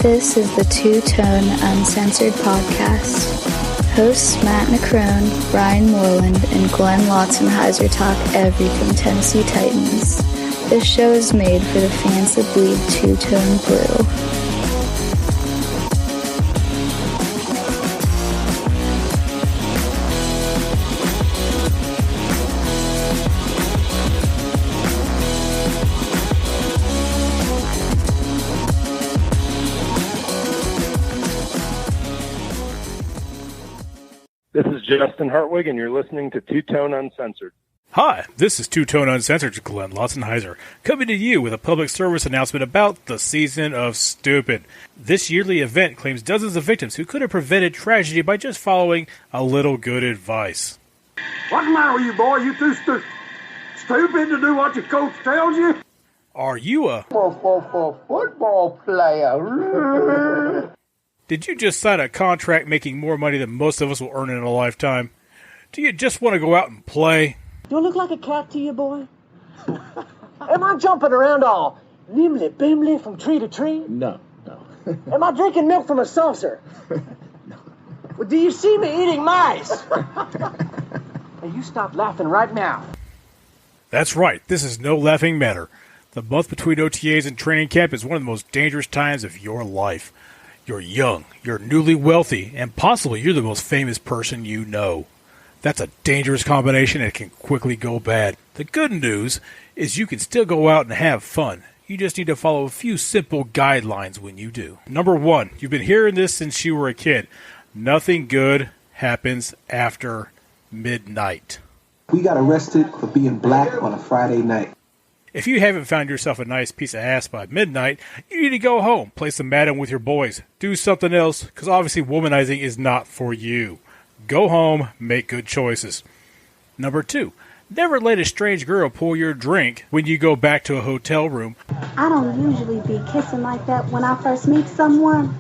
This is the Two-Tone Uncensored Podcast. Hosts Matt Necrone, Brian Moreland, and Glenn Lotzenheiser talk everything Tennessee Titans. This show is made for the fans that bleed two-tone blue. This is Justin Hartwig, and you're listening to Two-Tone Uncensored. Hi, this is Two-Tone Uncensored, Glenn Lotzenheiser, coming to you with a public service announcement about the Season of Stupid. This yearly event claims dozens of victims who could have prevented tragedy by just following a little good advice. What's the matter with you, boy? You too stupid to do what your coach tells you? Are you a football player? Did you just sign a contract making more money than most of us will earn in a lifetime? Do you just want to go out and play? Do I look like a cat to you, boy? Am I jumping around all nimbly-bimly from tree to tree? No. Am I drinking milk from a saucer? No. Well, do you see me eating mice? Hey, you stop laughing right now. That's right, this is no laughing matter. The month between OTAs and training camp is one of the most dangerous times of your life. You're young, you're newly wealthy, and possibly you're the most famous person you know. That's a dangerous combination and it can quickly go bad. The good news is you can still go out and have fun. You just need to follow a few simple guidelines when you do. Number 1, you've been hearing this since you were a kid. Nothing good happens after midnight. We got arrested for being black on a Friday night. If you haven't found yourself a nice piece of ass by midnight, you need to go home, play some Madden with your boys, do something else, because obviously womanizing is not for you. Go home, make good choices. Number 2, never let a strange girl pour your drink when you go back to a hotel room. I don't usually be kissing like that when I first meet someone,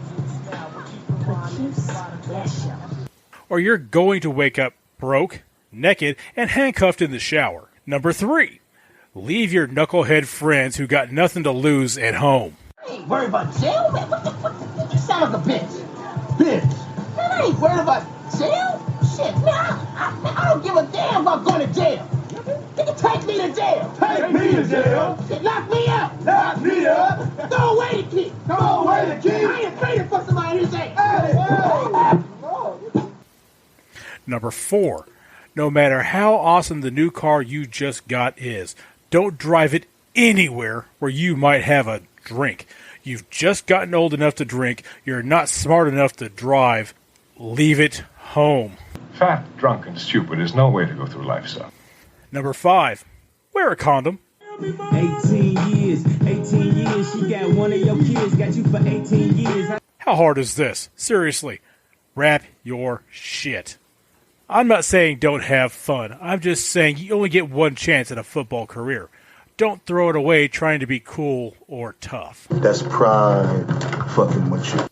but you special. Or you're going to wake up broke, naked, and handcuffed in the shower. Number 3, leave your knucklehead friends who got nothing to lose at home. I ain't worried about jail, man. What you sound like a bitch. Bitch. Man, I ain't worried about jail. Shit, man, I don't give a damn about going to jail. You can take me to jail. Take me to jail? Shit, lock me up. Lock me up. Throw away the key. Throw away the key. I ain't afraid to fuck somebody who's saying, hey. Number 4, no matter how awesome the new car you just got is, don't drive it anywhere where you might have a drink. You've just gotten old enough to drink. You're not smart enough to drive. Leave it home. Fat, drunk, and stupid is no way to go through life, son. Number 5, wear a condom. 18 years, she got one of your kids, got you for 18 years. How hard is this? Seriously, wrap your shit. I'm not saying don't have fun. I'm just saying you only get one chance at a football career. Don't throw it away trying to be cool or tough. That's pride fucking with you.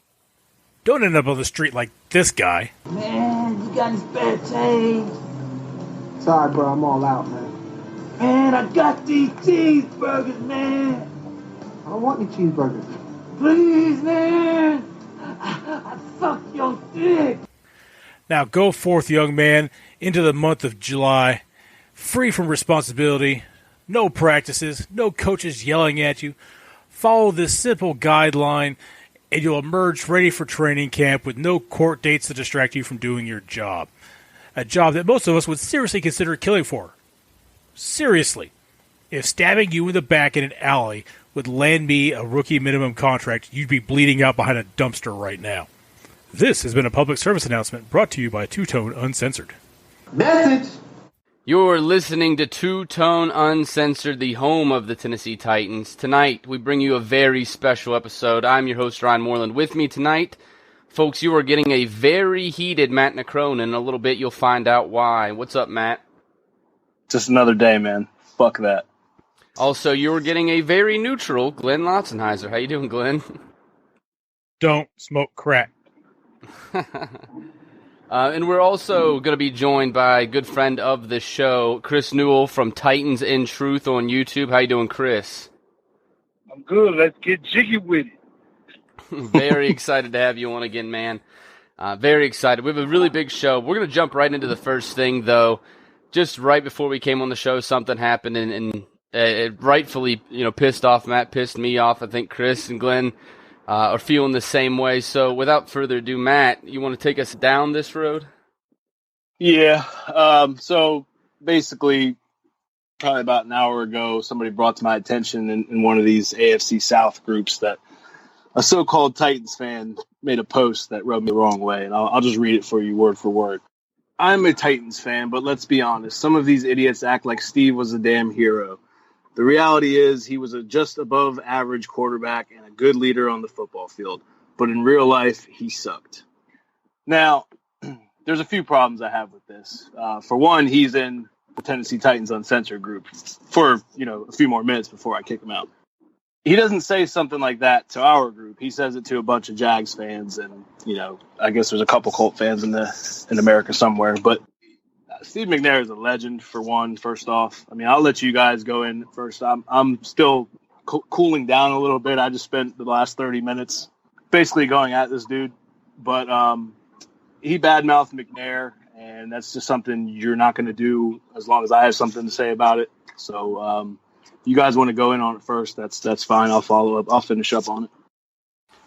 Don't end up on the street like this guy. Man, you got any spare change? Sorry, bro, I'm all out, man. Man, I got these cheeseburgers, man. I don't want any cheeseburgers. Please, man. I suck your dick. Now go forth, young man, into the month of July, free from responsibility, no practices, no coaches yelling at you. Follow this simple guideline, and you'll emerge ready for training camp with no court dates to distract you from doing your job. A job that most of us would seriously consider killing for. Seriously. If stabbing you in the back in an alley would land me a rookie minimum contract, you'd be bleeding out behind a dumpster right now. This has been a public service announcement brought to you by Two-Tone Uncensored. Message! You're listening to Two-Tone Uncensored, the home of the Tennessee Titans. Tonight, we bring you a very special episode. I'm your host, Ryan Moreland. With me tonight, folks, you are getting a very heated Matt Necrone. In a little bit, you'll find out why. What's up, Matt? Just another day, man. Fuck that. Also, you're getting a very neutral Glenn Lotzenheiser. How you doing, Glenn? Don't smoke crack. And we're also going to be joined by a good friend of the show, Chris Newell from Titans in Truth on YouTube. How you doing, Chris? I'm good. Let's get jiggy with it. Very excited to have you on again, man. Very excited. We have a really big show. We're going to jump right into the first thing, though. Just right before we came on the show, something happened, and it rightfully, pissed off Matt, pissed me off. I think Chris and Glenn are feeling the same way. So without further ado, Matt, you want to take us down this road? Yeah. So basically, probably about an hour ago, somebody brought to my attention in one of these AFC South groups that a so-called Titans fan made a post that rubbed me the wrong way, and I'll just read it for you word for word. I'm a Titans fan, but let's be honest. Some of these idiots act like Steve was a damn hero. The reality is he was a just above average quarterback and a good leader on the football field, but in real life, he sucked. Now, there's a few problems I have with this. For one, he's in the Tennessee Titans Uncensored group for, a few more minutes before I kick him out. He doesn't say something like that to our group. He says it to a bunch of Jags fans, and I guess there's a couple Colt fans in America somewhere. But Steve McNair is a legend for one. First off, I mean, I'll let you guys go in first. I'm still cooling down a little bit. I just spent the last 30 minutes basically going at this dude, but he badmouthed McNair, and that's just something you're not going to do as long as I have something to say about it. So. You guys want to go in on it first? That's fine. I'll follow up. I'll finish up on it.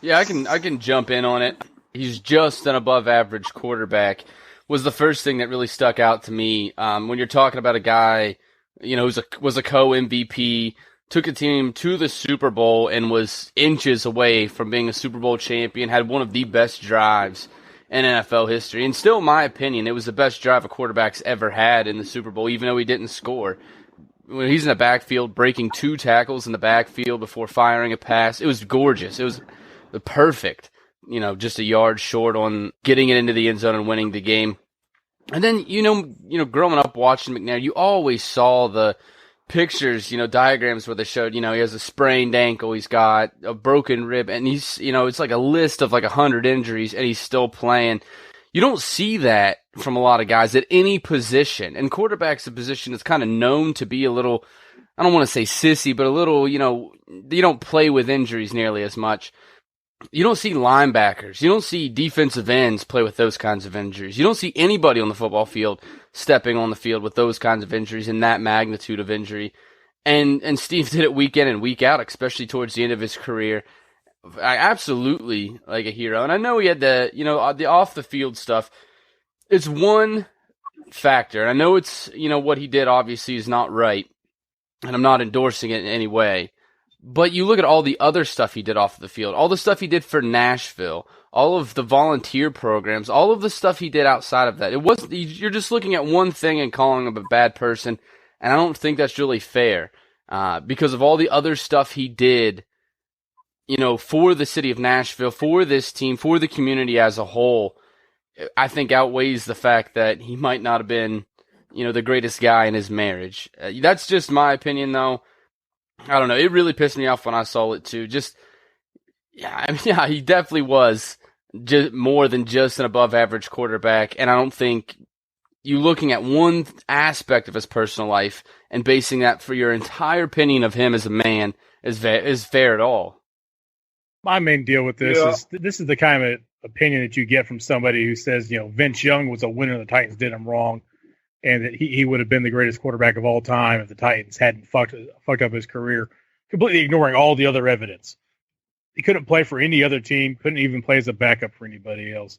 Yeah, I can jump in on it. He's just an above average quarterback was the first thing that really stuck out to me. When you're talking about a guy, who was a co-MVP, took a team to the Super Bowl and was inches away from being a Super Bowl champion, had one of the best drives in NFL history. And still, in my opinion, it was the best drive a quarterback's ever had in the Super Bowl, even though he didn't score. When he's in the backfield, breaking 2 tackles in the backfield before firing a pass, it was gorgeous. It was perfect, just a yard short on getting it into the end zone and winning the game. And then, growing up watching McNair, you always saw the pictures, diagrams where they showed, he has a sprained ankle, he's got a broken rib, and he's, it's like a list of like 100 injuries, and he's still playing. You don't see that from a lot of guys at any position. And quarterback's a position that's kind of known to be a little, I don't want to say sissy, but a little, you don't play with injuries nearly as much. You don't see linebackers. You don't see defensive ends play with those kinds of injuries. You don't see anybody on the football field stepping on the field with those kinds of injuries and that magnitude of injury. And Steve did it week in and week out, especially towards the end of his career. Absolutely like a hero. And I know he had the off the field stuff. It's one factor. I know it's, what he did obviously is not right, and I'm not endorsing it in any way. But you look at all the other stuff he did off the field, all the stuff he did for Nashville, all of the volunteer programs, all of the stuff he did outside of that. You're just looking at one thing and calling him a bad person, and I don't think that's really fair because of all the other stuff he did, for the city of Nashville, for this team, for the community as a whole. I think outweighs the fact that he might not have been, the greatest guy in his marriage. That's just my opinion, though. I don't know. It really pissed me off when I saw it, too. He definitely was just more than just an above-average quarterback, and I don't think you looking at one aspect of his personal life and basing that for your entire opinion of him as a man is fair at all. My main deal with this is this is the kind of opinion that you get from somebody who says, Vince Young was a winner and the Titans did him wrong, and that he would have been the greatest quarterback of all time if the Titans hadn't fucked up his career, completely ignoring all the other evidence. He couldn't play for any other team, couldn't even play as a backup for anybody else.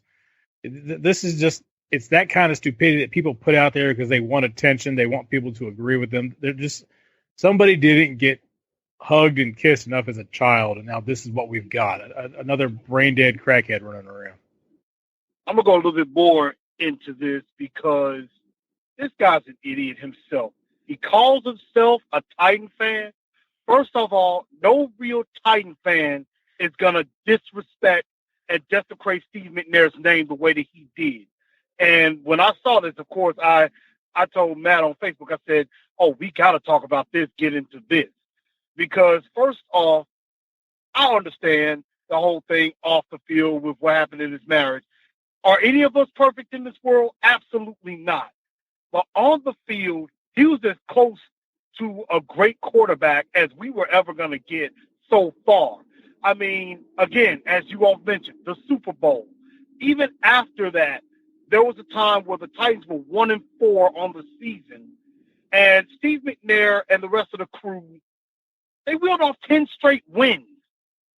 This is just, it's that kind of stupidity that people put out there because they want attention, they want people to agree with them. They're just, somebody didn't get hugged and kissed enough as a child, and now this is what we've got. Another brain-dead crackhead running around. I'm going to go a little bit more into this because this guy's an idiot himself. He calls himself a Titan fan. First of all, no real Titan fan is going to disrespect and desecrate Steve McNair's name the way that he did. And when I saw this, of course, I told Matt on Facebook, I said, we got to talk about this, get into this. Because first off, I understand the whole thing off the field with what happened in his marriage. Are any of us perfect in this world? Absolutely not. But on the field, he was as close to a great quarterback as we were ever going to get so far. I mean, again, as you all mentioned, the Super Bowl. Even after that, there was a time where the Titans were 1-4 on the season, and Steve McNair and the rest of the crew, they reeled off 10 straight wins.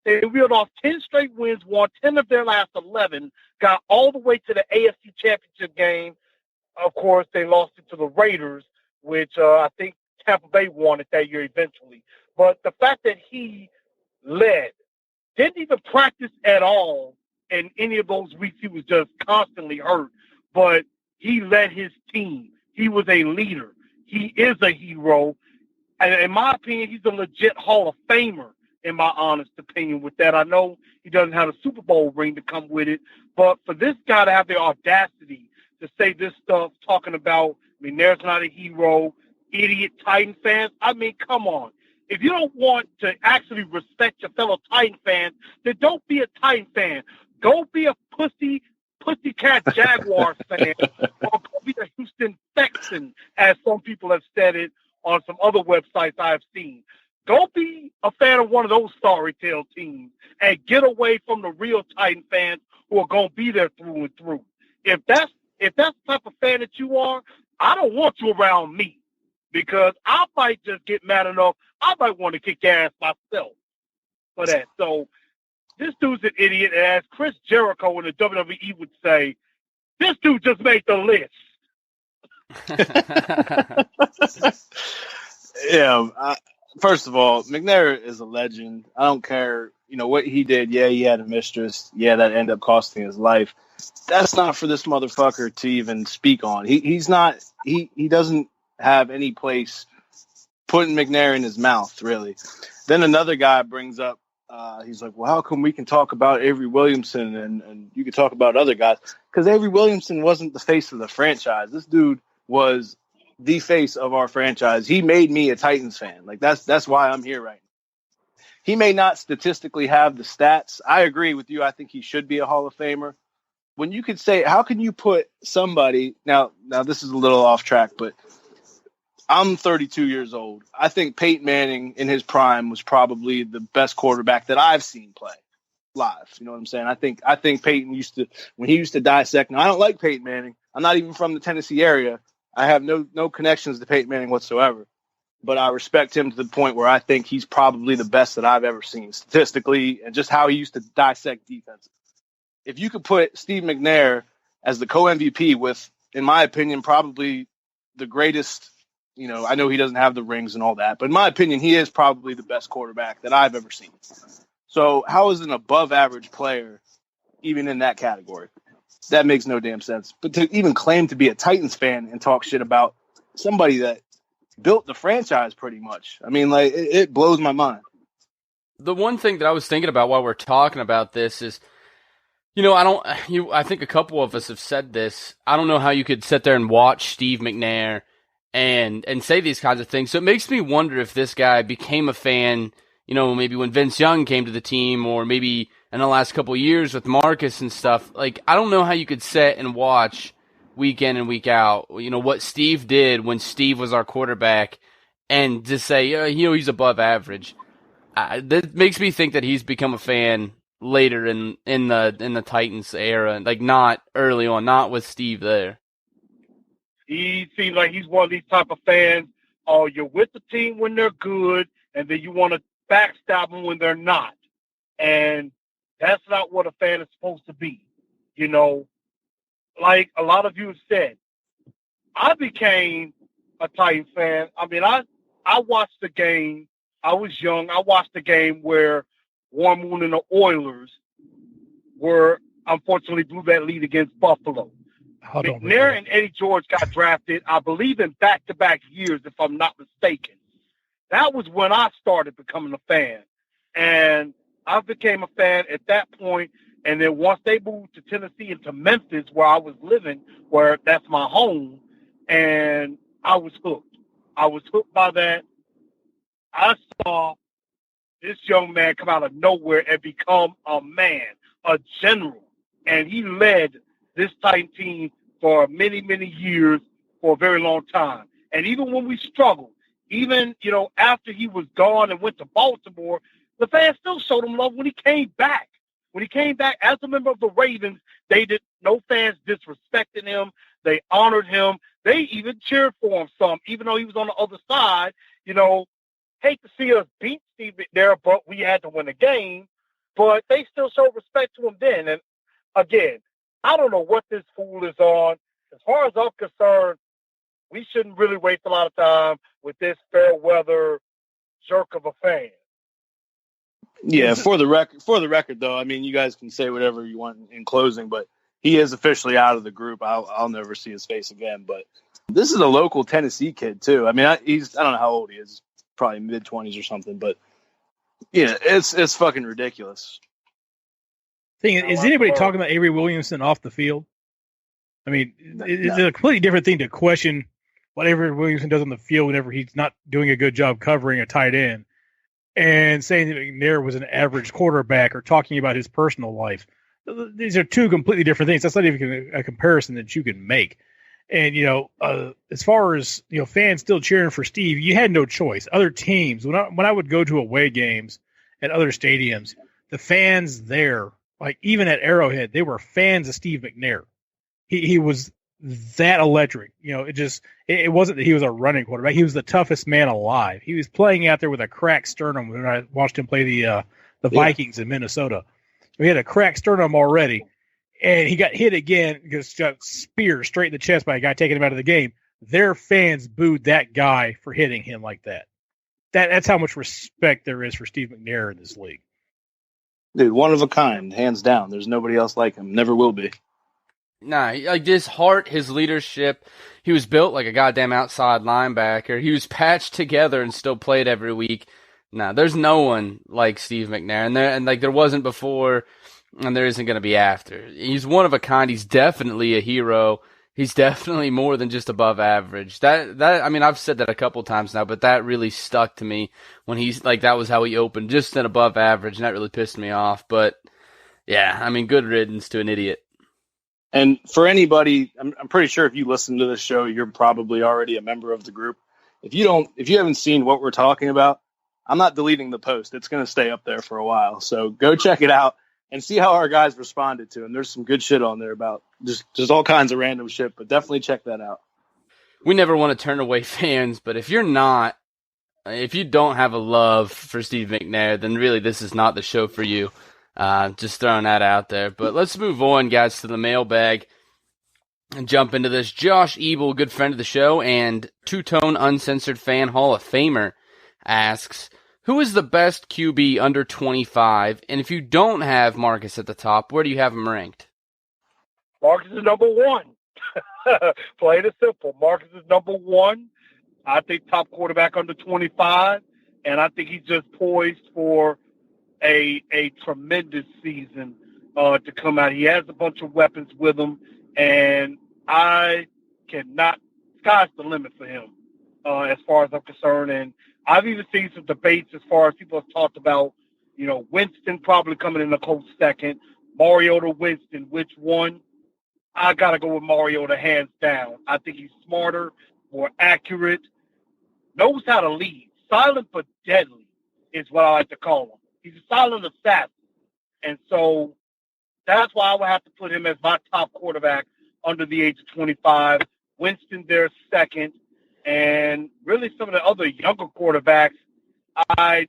They reeled off 10 straight wins, won 10 of their last 11, got all the way to the AFC Championship game. Of course, they lost it to the Raiders, which I think Tampa Bay won it that year eventually. But the fact that he led, didn't even practice at all in any of those weeks. He was just constantly hurt. But he led his team. He was a leader. He is a hero. And in my opinion, he's a legit Hall of Famer, in my honest opinion with that. I know he doesn't have a Super Bowl ring to come with it. But for this guy to have the audacity to say this stuff, talking about McNair's not a hero, idiot Titan fans, I mean, come on. If you don't want to actually respect your fellow Titan fans, then don't be a Titan fan. Go be a pussycat Jaguars fan, or go be a Houston Texan, as some people have said it on some other websites I've seen. Go be a fan of one of those sorry tale teams and get away from the real Titan fans who are going to be there through and through. If that's the type of fan that you are, I don't want you around me, because I might just get mad enough. I might want to kick ass myself for that. So this dude's an idiot. And as Chris Jericho in the WWE would say, this dude just made the list. Yeah. First of all, McNair is a legend. I don't care, what he did. Yeah, he had a mistress. Yeah, that ended up costing his life. That's not for this motherfucker to even speak on. He's not. He doesn't have any place putting McNair in his mouth, really. Then another guy brings up, he's like, well, how come we can talk about Avery Williamson and you can talk about other guys? Because Avery Williamson wasn't the face of the franchise. This dude was the face of our franchise. He made me a Titans fan. Like, that's why I'm here right now. He may not statistically have the stats. I agree with you. I think he should be a Hall of Famer. When you could say, how can you put somebody, now this is a little off track, but I'm 32 years old. I think Peyton Manning in his prime was probably the best quarterback that I've seen play live. You know what I'm saying? I think Peyton when he used to dissect. Now, I don't like Peyton Manning. I'm not even from the Tennessee area. I have no connections to Peyton Manning whatsoever. But I respect him to the point where I think he's probably the best that I've ever seen statistically, and just how he used to dissect defenses. If you could put Steve McNair as the co-MVP with, in my opinion, probably the greatest, I know he doesn't have the rings and all that, but in my opinion, he is probably the best quarterback that I've ever seen. So how is an above average player even in that category? That makes no damn sense. But to even claim to be a Titans fan and talk shit about somebody that built the franchise pretty much, I mean, like, it blows my mind. The one thing that I was thinking about while we're talking about this is, I think a couple of us have said this. I don't know how you could sit there and watch Steve McNair and say these kinds of things. So it makes me wonder if this guy became a fan, maybe when Vince Young came to the team, or maybe in the last couple of years with Marcus and stuff. Like, I don't know how you could sit and watch week in and week out, what Steve did when Steve was our quarterback, and just say, he's above average. That makes me think that he's become a fan later in the Titans era, like not early on, not with Steve there. He seems like he's one of these type of fans. Oh, you're with the team when they're good, and then you want to backstab them when they're not. And that's not what a fan is supposed to be. Like a lot of you have said, I became a Titans fan. I mean, I watched the game. I was young. I watched the game where Warren Moon and the Oilers unfortunately blew that lead against Buffalo. McNair and Eddie George got drafted, I believe, in back-to-back years, if I'm not mistaken. That was when I started becoming a fan. And I became a fan at that point. And then once they moved to Tennessee and to Memphis, where I was living, where that's my home, and I was hooked. I was hooked by that. I saw this young man come out of nowhere and become a man, a general. And he led this Titan team for many, many years, for a very long time. And even when we struggled, even, after he was gone and went to Baltimore, the fans still showed him love when he came back. When he came back as a member of the Ravens, no fans disrespected him. They honored him. They even cheered for him some, even though he was on the other side. Hate to see us beat Steve McNair, but we had to win the game. But they still showed respect to him then. And again, I don't know what this fool is on. As far as I'm concerned, we shouldn't really waste a lot of time with this fair weather jerk of a fan. Yeah, for the record, though, I mean, you guys can say whatever you want in closing, but he is officially out of the group. I'll never see his face again. But this is a local Tennessee kid too. I mean, I don't know how old he is, probably mid-20s or something. But yeah, it's fucking ridiculous. Is anybody talking about Avery Williamson off the field? I mean, it's a completely different thing to question what Avery Williamson does on the field whenever he's not doing a good job covering a tight end, and saying that McNair was an average quarterback or talking about his personal life. These are two completely different things. That's not even a comparison that you can make. And, as far as, fans still cheering for Steve, you had no choice. Other teams, when I would go to away games at other stadiums, the fans there, like even at Arrowhead, they were fans of Steve McNair. He was that electric. It wasn't that he was a running quarterback. He was the toughest man alive. He was playing out there with a cracked sternum when I watched him play the Vikings in Minnesota. He had a cracked sternum already, and he got hit again because got speared straight in the chest by a guy taking him out of the game. Their fans booed that guy for hitting him like that. That's how much respect there is for Steve McNair in this league. Dude, one of a kind, hands down. There's nobody else like him. Never will be. Nah, like his heart, his leadership, he was built like a goddamn outside linebacker. He was patched together and still played every week. Nah, there's no one like Steve McNair, and there wasn't before, and there isn't going to be after. He's one of a kind. He's definitely a hero. He's definitely more than just above average. I mean, I've said that a couple times now, but that really stuck to me when he's like, that was how he opened, just an above average, and that really pissed me off. But yeah, I mean, good riddance to an idiot. And for anybody, I'm pretty sure if you listen to this show, you're probably already a member of the group. If you haven't seen what we're talking about, I'm not deleting the post. It's going to stay up there for a while. So go check it out and see how our guys responded to him. There's some good shit on there about just all kinds of random shit, but definitely check that out. We never want to turn away fans, but if you don't have a love for Steve McNair, then really this is not the show for you. Just throwing that out there. But let's move on, guys, to the mailbag and jump into this. Josh Ebel, good friend of the show and Two-Tone Uncensored Fan Hall of Famer, asks, who is the best QB under 25? And if you don't have Marcus at the top, where do you have him ranked? Marcus is number one. Plain and simple. Marcus is number one. I think top quarterback under 25. And I think he's just poised for a tremendous season to come out. He has a bunch of weapons with him. And sky's the limit for him as far as I'm concerned. And I've even seen some debates as far as people have talked about, Winston probably coming in a close second, Mariota, Winston, which one? I got to go with Mariota hands down. I think he's smarter, more accurate, knows how to lead. Silent but deadly is what I like to call him. He's a silent assassin. And so that's why I would have to put him as my top quarterback under the age of 25. Winston there second. And really some of the other younger quarterbacks, I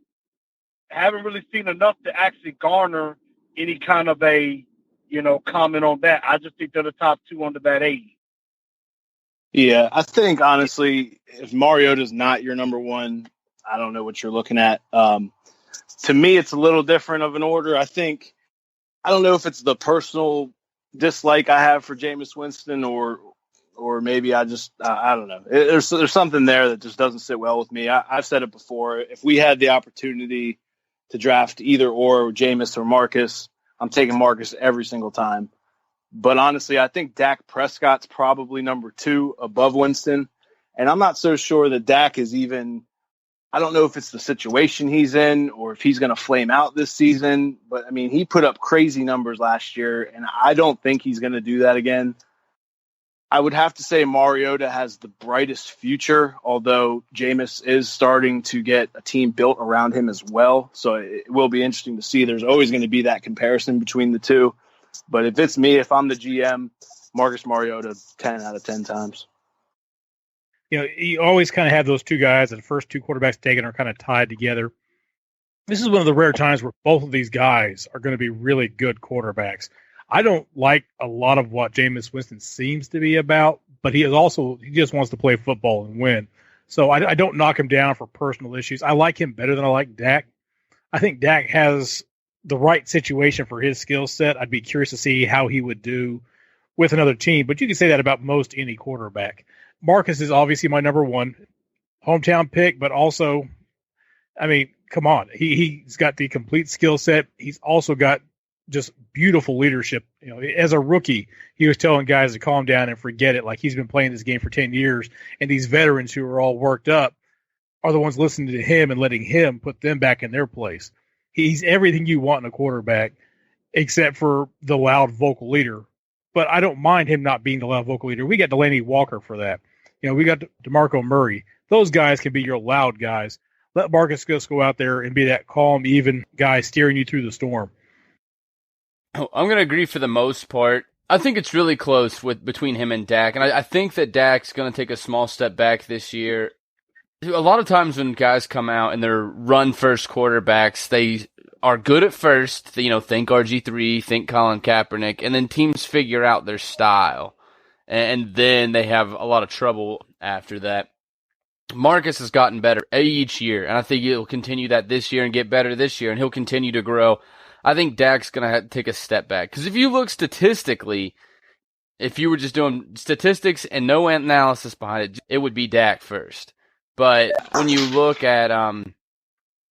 haven't really seen enough to actually garner any kind of a, comment on that. I just think they're the top two under that age. Yeah, I think, honestly, if Mariota's not your number one, I don't know what you're looking at. To me, it's a little different of an order. I don't know if it's the personal dislike I have for Jameis Winston or maybe I don't know. There's something there that just doesn't sit well with me. I've said it before. If we had the opportunity to draft either or Jameis or Marcus, I'm taking Marcus every single time. But honestly, I think Dak Prescott's probably number two above Winston. And I'm not so sure that Dak is even – I don't know if it's the situation he's in or if he's going to flame out this season. But, I mean, he put up crazy numbers last year, and I don't think he's going to do that again. I would have to say Mariota has the brightest future, although Jameis is starting to get a team built around him as well. So it will be interesting to see. There's always going to be that comparison between the two. But if it's me, if I'm the GM, Marcus Mariota 10 out of 10 times. You always kind of have those two guys, and the first two quarterbacks taken are kind of tied together. This is one of the rare times where both of these guys are going to be really good quarterbacks. I don't like a lot of what Jameis Winston seems to be about, but he just wants to play football and win. So I don't knock him down for personal issues. I like him better than I like Dak. I think Dak has the right situation for his skill set. I'd be curious to see how he would do with another team, but you can say that about most any quarterback. Marcus is obviously my number one hometown pick, but also, I mean, come on. He's got the complete skill set. He's also got just beautiful leadership. As a rookie, he was telling guys to calm down and forget it. Like, he's been playing this game for 10 years, and these veterans who are all worked up are the ones listening to him and letting him put them back in their place. He's everything you want in a quarterback, except for the loud vocal leader. But I don't mind him not being the loud vocal leader. We got Delaney Walker for that. We got DeMarco Murray. Those guys can be your loud guys. Let Marcus just go out there and be that calm, even guy steering you through the storm. I'm going to agree for the most part. I think it's really close between him and Dak, and I think that Dak's going to take a small step back this year. A lot of times when guys come out and they're run-first quarterbacks, they are good at first. Think RG3, think Colin Kaepernick, and then teams figure out their style, and then they have a lot of trouble after that. Marcus has gotten better each year, and I think he'll continue that this year and get better this year, and he'll continue to grow. I think Dak's going to take a step back. Because if you look statistically, if you were just doing statistics and no analysis behind it, it would be Dak first. But when you look at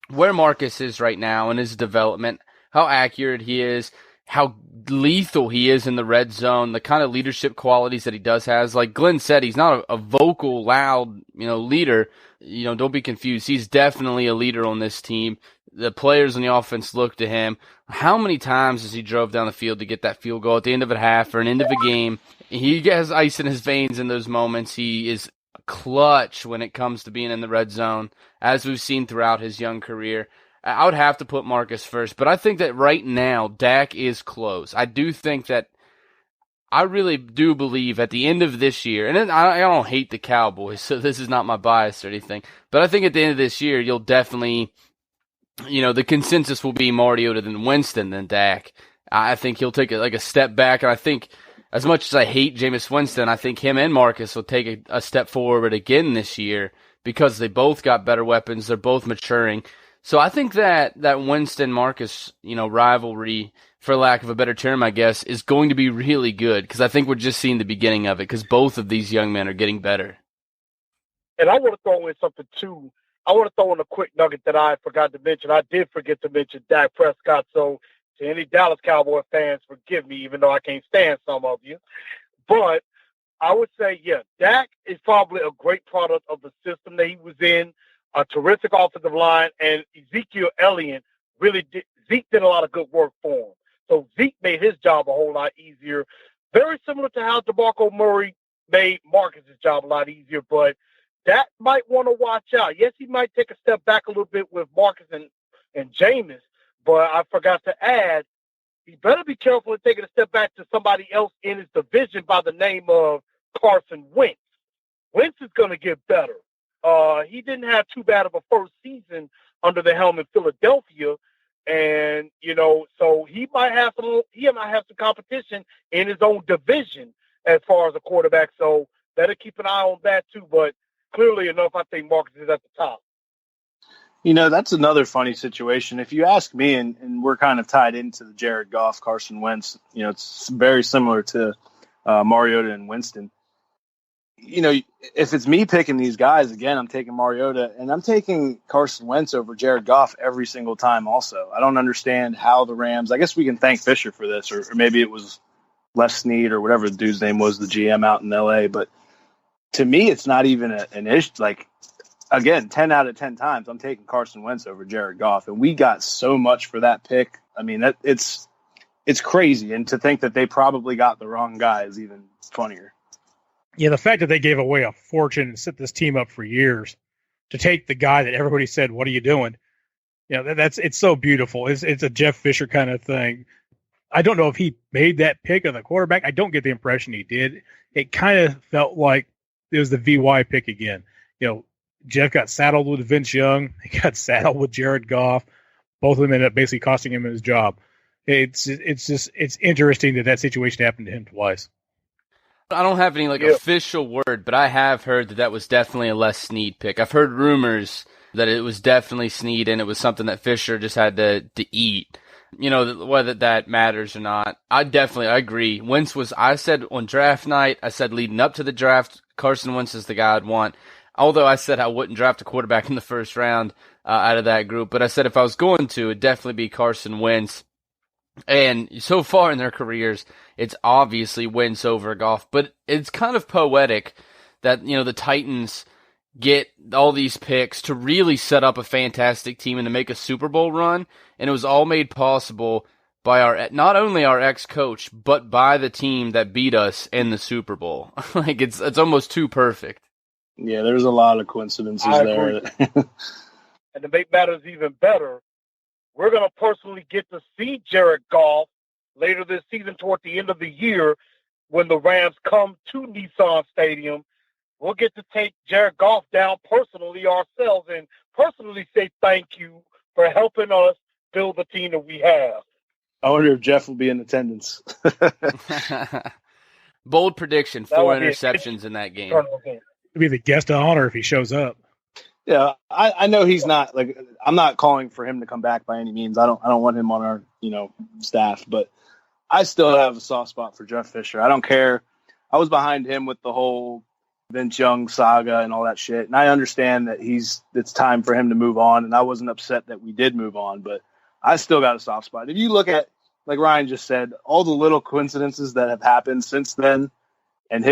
where Marcus is right now in his development, how accurate he is, how lethal he is in the red zone, the kind of leadership qualities that he does has. Like Glenn said, he's not a vocal, loud, leader. Don't be confused. He's definitely a leader on this team. The players on the offense look to him. How many times has he drove down the field to get that field goal at the end of a half or an end of a game? He has ice in his veins in those moments. He is clutch when it comes to being in the red zone, as we've seen throughout his young career. I would have to put Marcus first, but I think that right now Dak is close. I do think that I really do believe at the end of this year, and I don't hate the Cowboys, so this is not my bias or anything, but I think at the end of this year, you'll definitely, the consensus will be Mariota than Winston than Dak. I think he'll take a step back, and I think as much as I hate Jameis Winston, I think him and Marcus will take a step forward again this year because they both got better weapons. They're both maturing. So I think that Winston-Marcus, rivalry, for lack of a better term, I guess, is going to be really good because I think we're just seeing the beginning of it because both of these young men are getting better. And I want to throw in something, too. I want to throw in a quick nugget that I forgot to mention. I did forget to mention Dak Prescott, so to any Dallas Cowboy fans, forgive me, even though I can't stand some of you. But I would say, Dak is probably a great product of the system that he was in, a terrific offensive line, and Ezekiel Elliott Zeke did a lot of good work for him. So Zeke made his job a whole lot easier. Very similar to how DeMarco Murray made Marcus's job a lot easier, but that might want to watch out. Yes, he might take a step back a little bit with Marcus and Jameis, but I forgot to add, he better be careful in taking a step back to somebody else in his division by the name of Carson Wentz. Wentz is going to get better. He didn't have too bad of a first season under the helm in Philadelphia, and so he might have some competition in his own division as far as a quarterback. So better keep an eye on that too. But clearly enough, I think Marcus is at the top. That's another funny situation. If you ask me, and we're kind of tied into the Jared Goff, Carson Wentz, it's very similar to Mariota and Winston. If it's me picking these guys, again, I'm taking Mariota, and I'm taking Carson Wentz over Jared Goff every single time also. I don't understand how the Rams – I guess we can thank Fisher for this, or maybe it was Les Snead or whatever the dude's name was, the GM out in L.A., but to me it's not even an issue. Like, again, 10 out of 10 times I'm taking Carson Wentz over Jared Goff, and we got so much for that pick. I mean, it's crazy, and to think that they probably got the wrong guy is even funnier. Yeah, the fact that they gave away a fortune and set this team up for years to take the guy that everybody said, "What are you doing?" It's so beautiful. It's a Jeff Fisher kind of thing. I don't know if he made that pick of the quarterback. I don't get the impression he did. It kind of felt like it was the VY pick again. Jeff got saddled with Vince Young. He got saddled with Jared Goff. Both of them ended up basically costing him his job. It's interesting that situation happened to him twice. I don't have any official word, but I have heard that was definitely a Les Snead pick. I've heard rumors that it was definitely Snead and it was something that Fisher just had to eat. Whether that matters or not, I agree. I said on draft night, I said leading up to the draft, Carson Wentz is the guy I'd want. Although I said I wouldn't draft a quarterback in the first round out of that group, but I said if I was going to, it'd definitely be Carson Wentz. And so far in their careers, it's obviously Wentz over Goff, but it's kind of poetic that, the Titans get all these picks to really set up a fantastic team and to make a Super Bowl run. And it was all made possible by not only our ex-coach, but by the team that beat us in the Super Bowl. It's almost too perfect. Yeah, there's a lot of coincidences there. And to make matters even better, we're going to personally get to see Jared Goff later this season toward the end of the year when the Rams come to Nissan Stadium. We'll get to take Jared Goff down personally ourselves and personally say thank you for helping us build the team that we have. I wonder if Jeff will be in attendance. Bold prediction, 4 interceptions in that game. He'll be the guest of honor if he shows up. Yeah, I know he's not I'm not calling for him to come back by any means. I don't want him on our staff, but I still have a soft spot for Jeff Fisher. I don't care. I was behind him with the whole Vince Young saga and all that shit, and I understand that it's time for him to move on, and I wasn't upset that we did move on, but I still got a soft spot. If you look at, like Ryan just said, all the little coincidences that have happened since then, and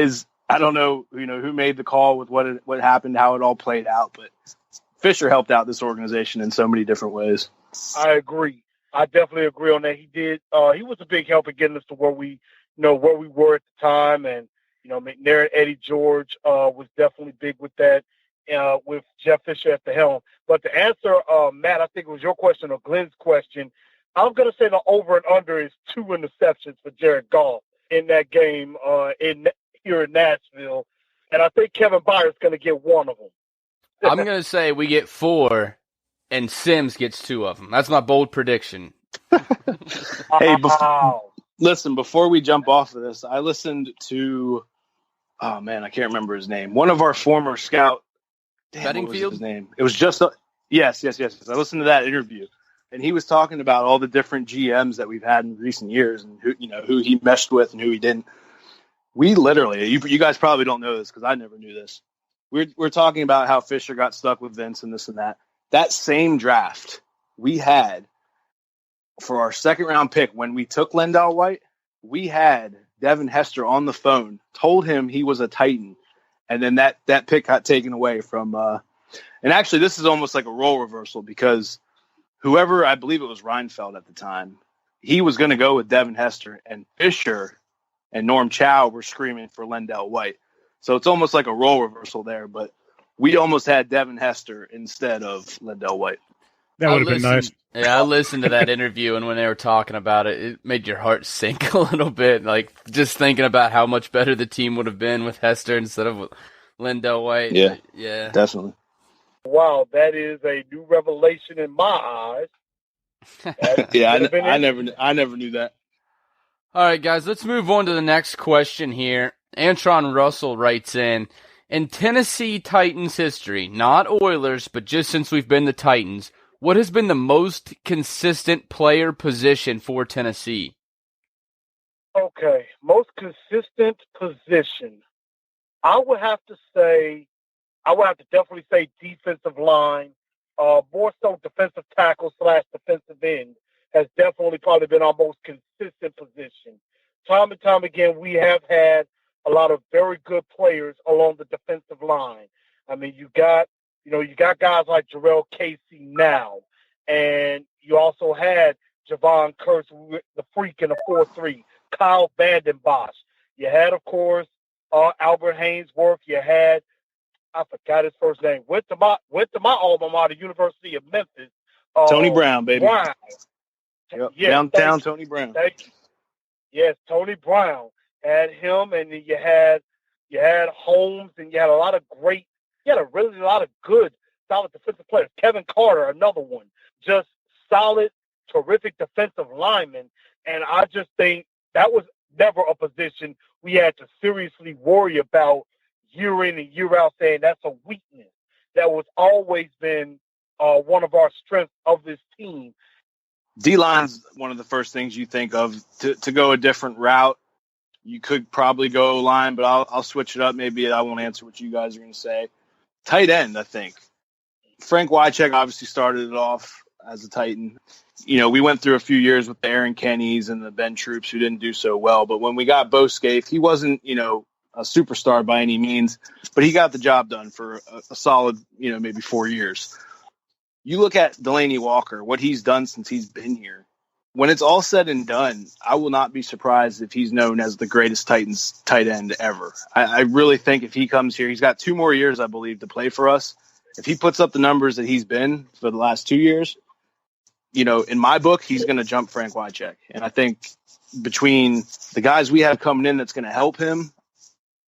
I don't know, who made the call with what happened, how it all played out, but Fisher helped out this organization in so many different ways. I agree. I definitely agree on that. He did. He was a big help in getting us to where we were at the time, and McNair and Eddie George was definitely big with that, with Jeff Fisher at the helm. But to answer, Matt, I think it was your question or Glenn's question. I'm going to say the over and under is 2 interceptions for Jared Goff in that game here in Nashville, and I think Kevin Byard's going to get one of them. I'm going to say we get 4, and Sims gets 2 of them. That's my bold prediction. Hey, listen, before we jump off of this, I listened to, I can't remember his name. One of our former scout. What was his name? It was just, yes. I listened to that interview, and he was talking about all the different GMs that we've had in recent years and who he meshed with and who he didn't. We literally, you guys probably don't know this because I never knew this. We're talking about how Fisher got stuck with Vince and this and that. That same draft we had for our second round pick when we took Lendell White, we had Devin Hester on the phone, told him he was a Titan, and then that pick got taken away from. And actually, this is almost like a role reversal because whoever, I believe it was Reinfeld at the time, he was going to go with Devin Hester, and Fisher and Norm Chow were screaming for Lendell White. So it's almost like a role reversal there, but we almost had Devin Hester instead of Lendell White. That would have been nice. Yeah, I listened to that interview, and when they were talking about it, it made your heart sink a little bit. Like, just thinking about how much better the team would have been with Hester instead of Lendell White. Yeah, definitely. Wow, that is a new revelation in my eyes. Yeah, I never knew that. All right, guys, let's move on to the next question here. Antron Russell writes in Tennessee Titans history, not Oilers, but just since we've been the Titans, what has been the most consistent player position for Tennessee? Okay, most consistent position. I would have to definitely say defensive line, more so defensive tackle / defensive end has definitely probably been our most consistent position. Time and time again, we have had a lot of very good players along the defensive line. I mean, you got guys like Jarrell Casey now, and you also had Javon Kurtz, the freak in the 4-3, Kyle Vanden Bosch. You had, of course, Albert Haynesworth. You had, I forgot his first name. Went to my alma mater, University of Memphis. Tony Brown, baby. Brown. Yep. Yes, Downtown Tony Brown. Thank you. Yes, Tony Brown. Had him, and then you had Holmes, and you had a lot of good, solid defensive players. Kevin Carter, another one. Just solid, terrific defensive lineman. And I just think that was never a position we had to seriously worry about year in and year out, saying that's a weakness. That was always been one of our strengths of this team. D-line's one of the first things you think of to go a different route. You could probably go O-line, but I'll switch it up. Maybe I won't answer what you guys are going to say. Tight end, I think. Frank Wycheck obviously started it off as a Titan. We went through a few years with the Aaron Kennys and the Ben Troops who didn't do so well. But when we got Bo Scaife, he wasn't, a superstar by any means, but he got the job done for a solid, maybe 4 years. You look at Delaney Walker, what he's done since he's been here. When it's all said and done, I will not be surprised if he's known as the greatest Titans tight end ever. I really think if he comes here, he's got 2 more years, I believe, to play for us. If he puts up the numbers that he's been for the last 2 years, in my book, he's going to jump Frank Wycheck. And I think between the guys we have coming in that's going to help him,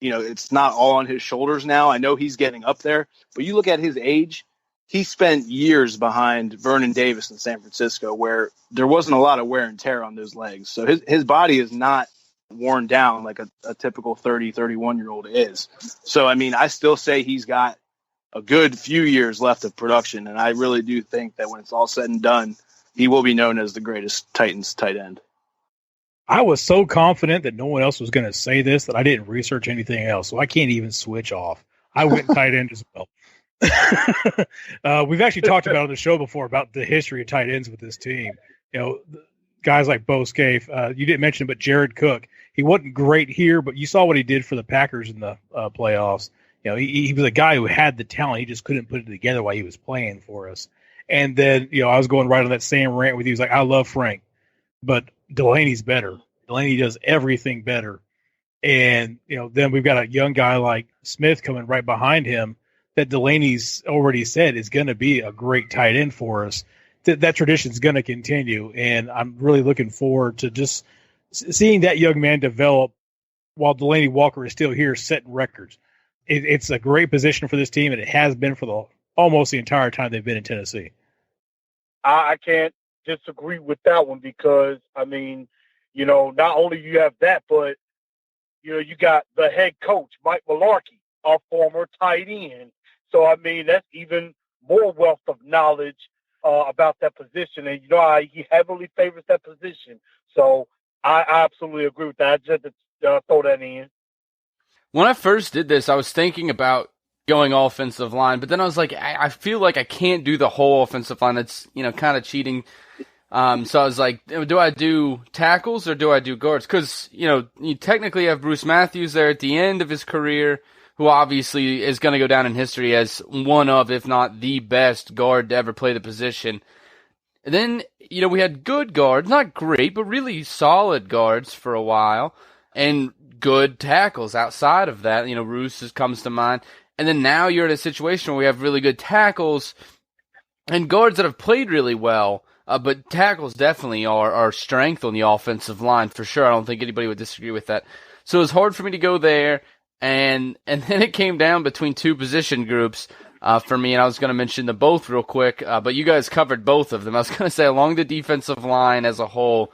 it's not all on his shoulders now. I know he's getting up there, but you look at his age, he spent years behind Vernon Davis in San Francisco where there wasn't a lot of wear and tear on those legs. So his body is not worn down like a typical 30, 31-year-old is. So, I still say he's got a good few years left of production, and I really do think that when it's all said and done, he will be known as the greatest Titans tight end. I was so confident that no one else was going to say this that I didn't research anything else, so I can't even switch off. I went tight end as well. We've actually talked about on the show before about the history of tight ends with this team. Guys like Bo Scaife, you didn't mention, but Jared Cook, he wasn't great here, but you saw what he did for the Packers in the playoffs. He was a guy who had the talent. He just couldn't put it together while he was playing for us. And then, I was going right on that same rant with you. He's like, I love Frank, but Delaney's better. Delaney does everything better. And, then we've got a young guy like Smith coming right behind him that Delaney's already said is going to be a great tight end for us. That tradition is going to continue. And I'm really looking forward to just seeing that young man develop while Delaney Walker is still here setting records. It's a great position for this team, and it has been for almost the entire time they've been in Tennessee. I can't disagree with that one because, not only you have that, but, you got the head coach, Mike Mularkey, our former tight end. So, that's even more wealth of knowledge about that position. And, he heavily favors that position. So I absolutely agree with that. I just had to throw that in. When I first did this, I was thinking about going offensive line, but then I was like, I feel like I can't do the whole offensive line. That's, kind of cheating. So I was like, do I do tackles or do I do guards? Because, you technically have Bruce Matthews there at the end of his career, who obviously is going to go down in history as one of, if not the best guard to ever play the position. And then, we had good guards, not great, but really solid guards for a while, and good tackles outside of that. Roos comes to mind. And then now you're in a situation where we have really good tackles and guards that have played really well, but tackles definitely are our strength on the offensive line for sure. I don't think anybody would disagree with that. So it was hard for me to go there, and then it came down between 2 position groups for me, and I was going to mention them both real quick, but you guys covered both of them. I was going to say along the defensive line as a whole,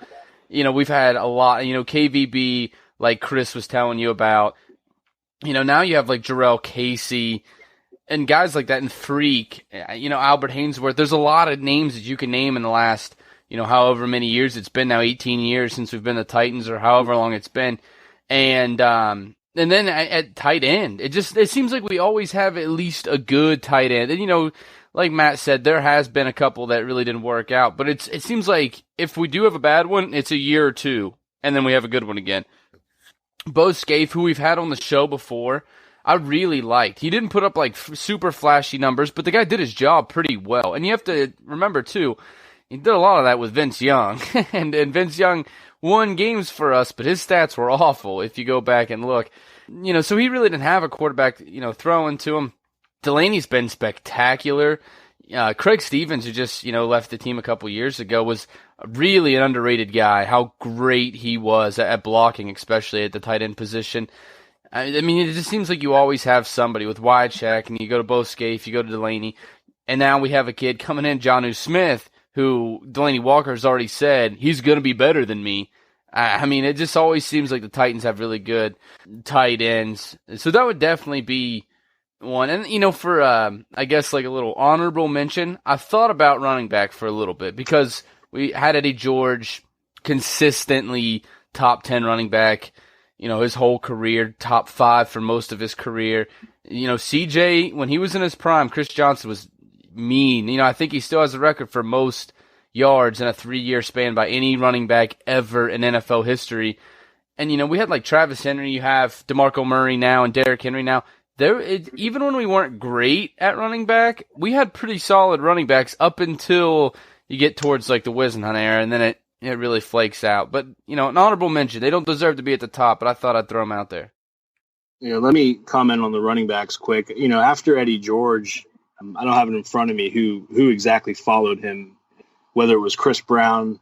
we've had a lot, KVB, like Chris was telling you about. Now you have like Jarrell Casey and guys like that, and Freak, Albert Haynesworth. There's a lot of names that you can name in the last, however many years it's been now, 18 years since we've been the Titans or however long it's been. And then at tight end, it seems like we always have at least a good tight end. And, like Matt said, there has been a couple that really didn't work out, but it seems like if we do have a bad one, it's a year or two, and then we have a good one again. Bo Scaife, who we've had on the show before, I really liked. He didn't put up like super flashy numbers, but the guy did his job pretty well. And you have to remember too, he did a lot of that with Vince Young, and Vince Young won games for us, but his stats were awful if you go back and look. So he really didn't have a quarterback, throwing to him. Delaney's been spectacular. Craig Stevens, who just, left the team a couple years ago, was really an underrated guy. How great he was at blocking, especially at the tight end position. I mean, it just seems like you always have somebody with Wycheck, and you go to Bo Scaife, you go to Delaney, and now we have a kid coming in, Jonnu Smith, who Delaney Walker has already said, he's going to be better than me. I mean, it just always seems like the Titans have really good tight ends. So that would definitely be one. And, for, I guess, like a little honorable mention, I thought about running back for a little bit because we had Eddie George consistently top 10 running back, his whole career, top 5 for most of his career. CJ, when he was in his prime, Chris Johnson was mean. I think he still has a record for most yards in a 3-year span by any running back ever in NFL history. And, we had like Travis Henry, you have DeMarco Murray now and Derrick Henry now. Even when we weren't great at running back, we had pretty solid running backs up until you get towards like the Whisenhunt era, and then it really flakes out. But, an honorable mention. They don't deserve to be at the top, but I thought I'd throw them out there. Let me comment on the running backs quick. After Eddie George, I don't have it in front of me who exactly followed him, whether it was Chris Brown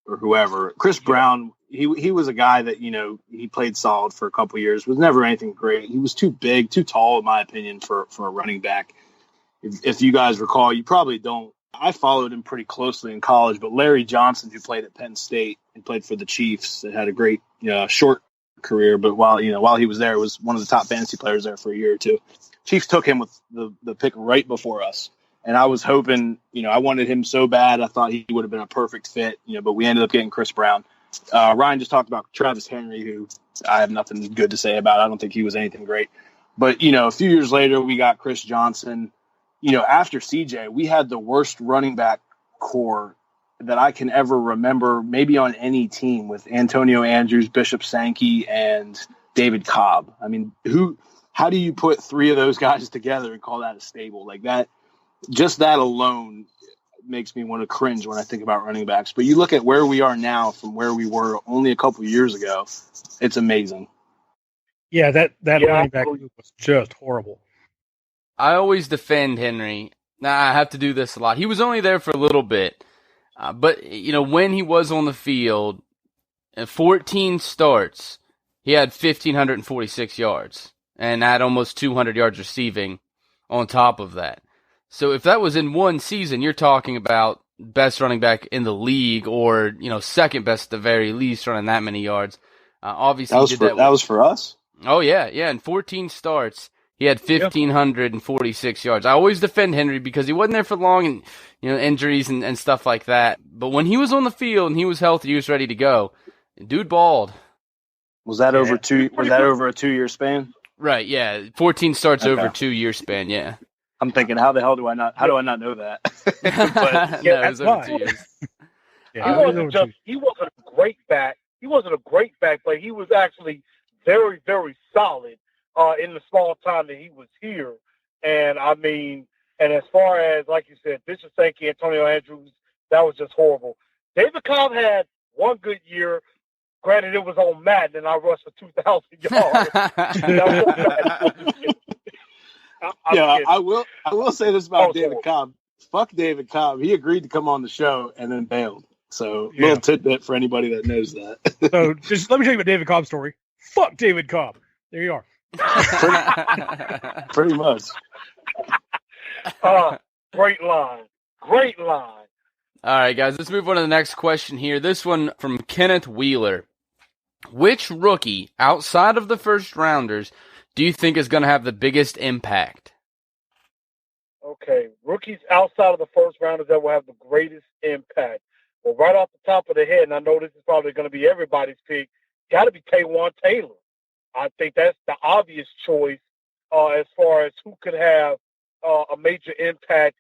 or whoever. Chris Brown, he was a guy that, he played solid for a couple of years, was never anything great. He was too big, too tall, in my opinion, for a running back. If you guys recall, you probably don't. I followed him pretty closely in college, but Larry Johnson, who played at Penn State and played for the Chiefs, that had a great short career, but while he was there, was one of the top fantasy players there for a year or two. Chiefs took him with the pick right before us. And I was hoping, I wanted him so bad. I thought he would have been a perfect fit, but we ended up getting Chris Brown. Ryan just talked about Travis Henry, who I have nothing good to say about. I don't think he was anything great. But, a few years later, we got Chris Johnson. After CJ, we had the worst running back core that I can ever remember, maybe on any team, with Antonio Andrews, Bishop Sankey, and David Cobb. I mean, how do you put 3 of those guys together and call that a stable? Like that, just that alone makes me want to cringe when I think about running backs. But you look at where we are now from where we were only a couple of years ago, it's amazing. Yeah, that running back group was just horrible. I always defend Henry. Now, I have to do this a lot. He was only there for a little bit. But, when he was on the field, 14 starts, he had 1,546 yards and had almost 200 yards receiving on top of that. So if that was in one season, you're talking about best running back in the league or, second best at the very least running that many yards. Obviously, that was for us? Oh, yeah. Yeah, in 14 starts, he had 1,546 yards. I always defend Henry because he wasn't there for long and, injuries and stuff like that. But when he was on the field and he was healthy, he was ready to go. Dude balled. Was that over a 2-year span? Right, yeah. 14 starts over a 2-year span, yeah. I'm thinking, how do I not know that? But, no, it was over 2 years. He wasn't a great back. He wasn't a great back, but he was actually very, very solid in the small time that he was here. And I mean, and as far as, like you said, Bishop Sankey, Antonio Andrews, that was just horrible. David Cobb had one good year. Granted, it was on Madden, and I rushed for 2,000 yards. I will say this about David Cobb. Fuck David Cobb. He agreed to come on the show and then bailed. So, little tidbit for anybody that knows that. So, just let me tell you about David Cobb's story. Fuck David Cobb. There you are. Pretty much. Great line. Great line. All right, guys, let's move on to the next question here. This one from Kenneth Wheeler. Which rookie outside of the first rounders do you think is going to have the biggest impact? Okay, rookies outside of the first rounders that will have the greatest impact. Well, right off the top of the head, and I know this is probably going to be everybody's pick, got to be Taywan Taylor. I think that's the obvious choice as far as who could have a major impact.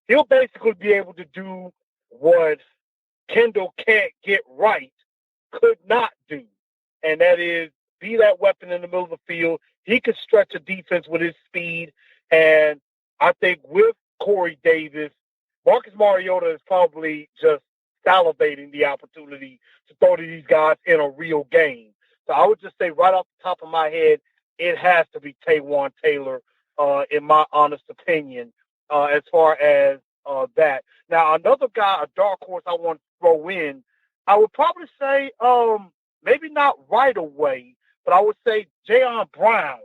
He'll basically be able to do what Kendall can't get right, could not do. And that is be that weapon in the middle of the field. He could stretch a defense with his speed. And I think with Corey Davis, Marcus Mariota is probably just salivating the opportunity to throw to these guys in a real game. So I would just say right off the top of my head, it has to be Taywan Taylor, in my honest opinion, as far as that. Now, another guy, a dark horse I want to throw in, I would probably say maybe not right away, but I would say Jayon Brown.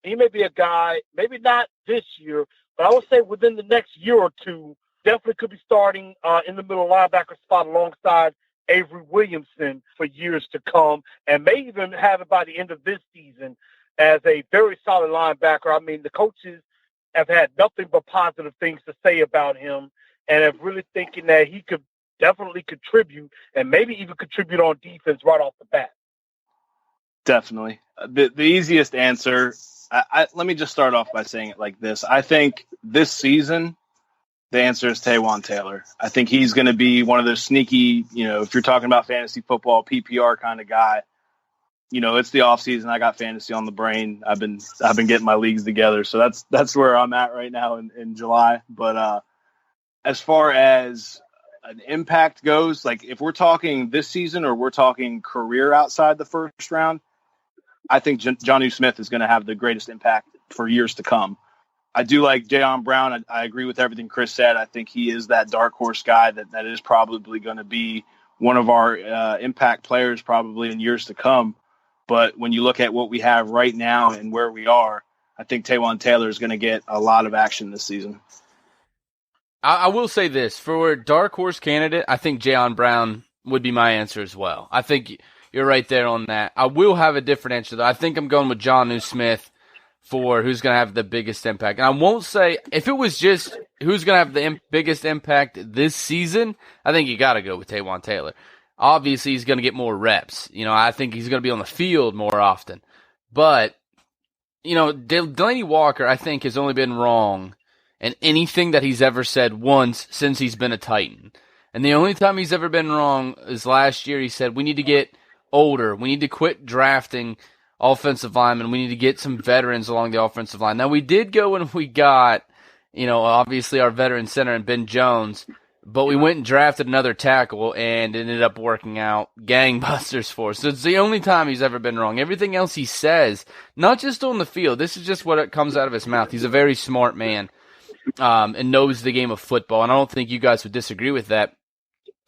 He may be a guy, maybe not this year, but I would say within the next year or two, definitely could be starting in the middle linebacker spot alongside Avery Williamson for years to come, and may even have it by the end of this season as a very solid linebacker. I mean, the coaches have had nothing but positive things to say about him and have really thinking that he could definitely contribute and maybe even contribute on defense right off the bat. Definitely. The easiest answer, let me just start off by saying it like this. I think this season, the answer is Taywan Taylor. I think he's going to be one of those sneaky, if you're talking about fantasy football, PPR kind of guy. It's the off season. I got fantasy on the brain. I've been getting my leagues together, so that's where I'm at right now in July. But as far as an impact goes, like if we're talking this season or we're talking career outside the first round, I think Jonnu Smith is going to have the greatest impact for years to come. I do like Jayon Brown. I agree with everything Chris said. I think he is that dark horse guy that is probably going to be one of our impact players probably in years to come. But when you look at what we have right now and where we are, I think Taywan Taylor is going to get a lot of action this season. I will say this. For a dark horse candidate, I think Jayon Brown would be my answer as well. I think you're right there on that. I will have a different answer, though. I think I'm going with Jonnu Smith for who's going to have the biggest impact. And I won't say, if it was just who's going to have the biggest impact this season, I think you got to go with Taywan Taylor. Obviously, he's going to get more reps. I think he's going to be on the field more often. But, Delaney Walker, I think, has only been wrong in anything that he's ever said once since he's been a Titan. And the only time he's ever been wrong is last year. He said, we need to get older. We need to quit drafting offensive linemen. We need to get some veterans along the offensive line. Now, we did go and we got, obviously our veteran center and Ben Jones, but we went and drafted another tackle and it ended up working out gangbusters for us. So it's the only time he's ever been wrong. Everything else he says, not just on the field, this is just what comes out of his mouth. He's a very smart man and knows the game of football, and I don't think you guys would disagree with that.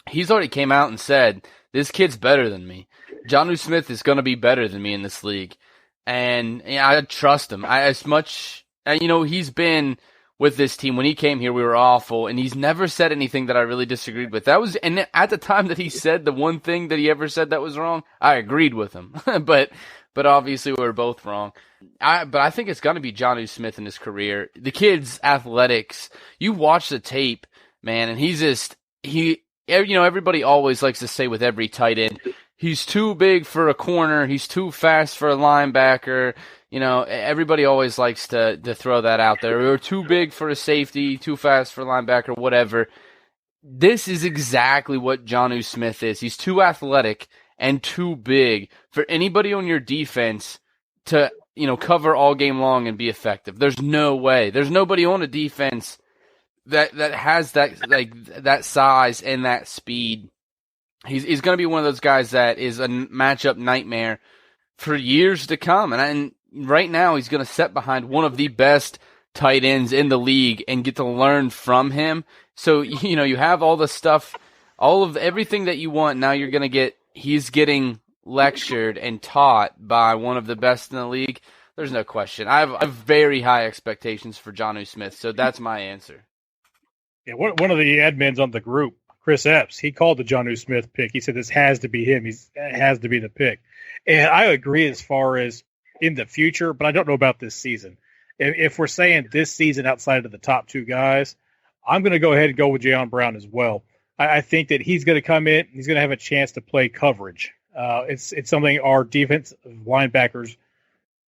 He's already came out and said, this kid's better than me. Jonnu Smith is going to be better than me in this league. And I trust him. He's been with this team. When he came here, we were awful, and he's never said anything that I really disagreed with. And at the time that he said the one thing that he ever said that was wrong, I agreed with him. but obviously we were both wrong. But I think it's going to be Jonnu Smith in his career. The kid's athletics. You watch the tape, man, and everybody always likes to say with every tight end, he's too big for a corner, he's too fast for a linebacker. Everybody always likes to throw that out there. Or too big for a safety, too fast for a linebacker, whatever. This is exactly what Jonnu Smith is. He's too athletic and too big for anybody on your defense to, cover all game long and be effective. There's no way. There's nobody on a defense that has that size and that speed. He's going to be one of those guys that is a matchup nightmare for years to come. And right now he's going to sit behind one of the best tight ends in the league and get to learn from him. So, you have all the stuff, all of everything that you want. Now he's getting lectured and taught by one of the best in the league. There's no question. I have very high expectations for Jonnu Smith. So that's my answer. Yeah, one of the admins on the group, Chris Epps, he called the Jonnu Smith pick. He said this has to be him. It has to be the pick. And I agree as far as in the future, but I don't know about this season. If we're saying this season outside of the top two guys, I'm going to go ahead and go with Jayon Brown as well. I think that he's going to come in. He's going to have a chance to play coverage. It's something our defensive linebackers,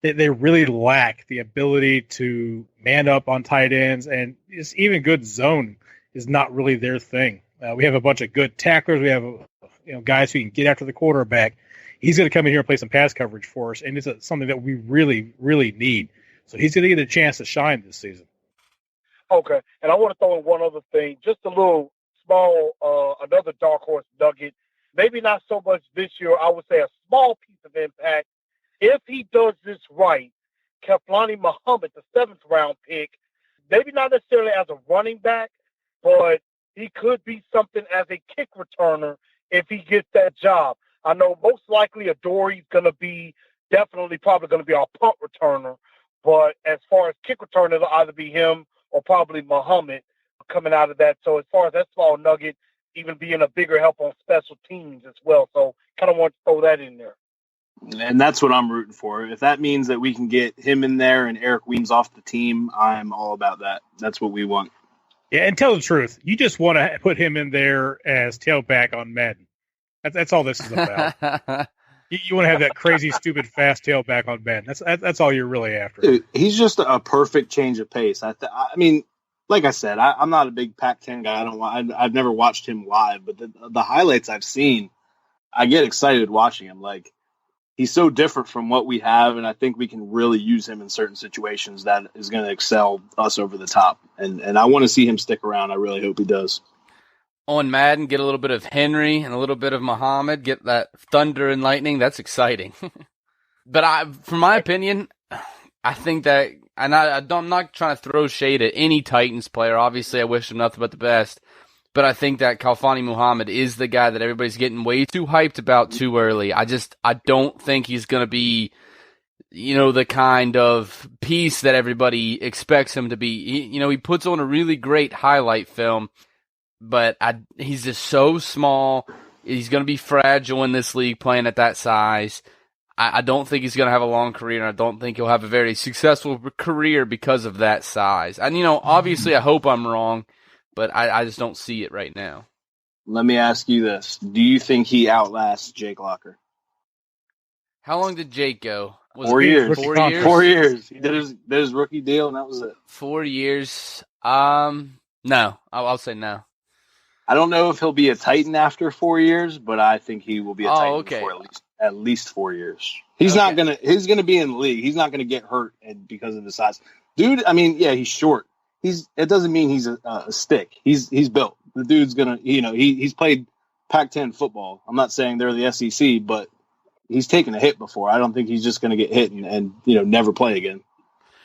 they really lack the ability to man up on tight ends, and it's even good zone is not really their thing. We have a bunch of good tacklers. We have guys who can get after the quarterback. He's going to come in here and play some pass coverage for us, and it's something that we really, really need. So he's going to get a chance to shine this season. Okay, and I want to throw in one other thing, just a little small, another dark horse nugget. Maybe not so much this year. I would say a small piece of impact if he does this right, Keflani Muhammad, the 7th-round pick, maybe not necessarily as a running back, but he could be something as a kick returner if he gets that job. I know most likely Adoree's going to be probably going to be our punt returner, but as far as kick returner, it'll either be him or probably Muhammad coming out of that. So as far as that small nugget, even being a bigger help on special teams as well. So kind of want to throw that in there. And that's what I'm rooting for. If that means that we can get him in there and Eric Weems off the team, I'm all about that. That's what we want. Yeah, and tell the truth. You just want to put him in there as tailback on Madden. That's all this is about. You want to have that crazy, stupid, fast tailback on Madden. That's all you're really after. Dude, he's just a perfect change of pace. I mean, like I said, I'm not a big Pac-10 guy. I've never watched him live, but the highlights I've seen, I get excited watching him. Like, he's so different from what we have, and I think we can really use him in certain situations that is going to excel us over the top. And I want to see him stick around. I really hope he does. On Madden, get a little bit of Henry and a little bit of Muhammad, get that thunder and lightning. That's exciting. But from my opinion, I think that, and I'm not trying to throw shade at any Titans player. Obviously, I wish him nothing but the best. But I think that Keflani Muhammad is the guy that everybody's getting way too hyped about too early. I don't think he's going to be, the kind of piece that everybody expects him to be. He puts on a really great highlight film, but he's just so small. He's going to be fragile in this league playing at that size. I don't think he's going to have a long career, and I don't think he'll have a very successful career because of that size. And, obviously I hope I'm wrong, but I just don't see it right now. Let me ask you this. Do you think he outlasts Jake Locker? How long did Jake go? 4 years. 4 years? 4 years. He did his rookie deal, and that was it. 4 years. No. I'll say no. I don't know if he'll be a Titan after 4 years, but I think he will be a Titan for at least 4 years. He's gonna be in the league. He's not gonna get hurt because of his size. Dude, I mean, yeah, he's short. It doesn't mean he's a stick. He's built. The dude's gonna, he's played Pac-10 football. I'm not saying they're the SEC, but he's taken a hit before. I don't think he's just gonna get hit and never play again.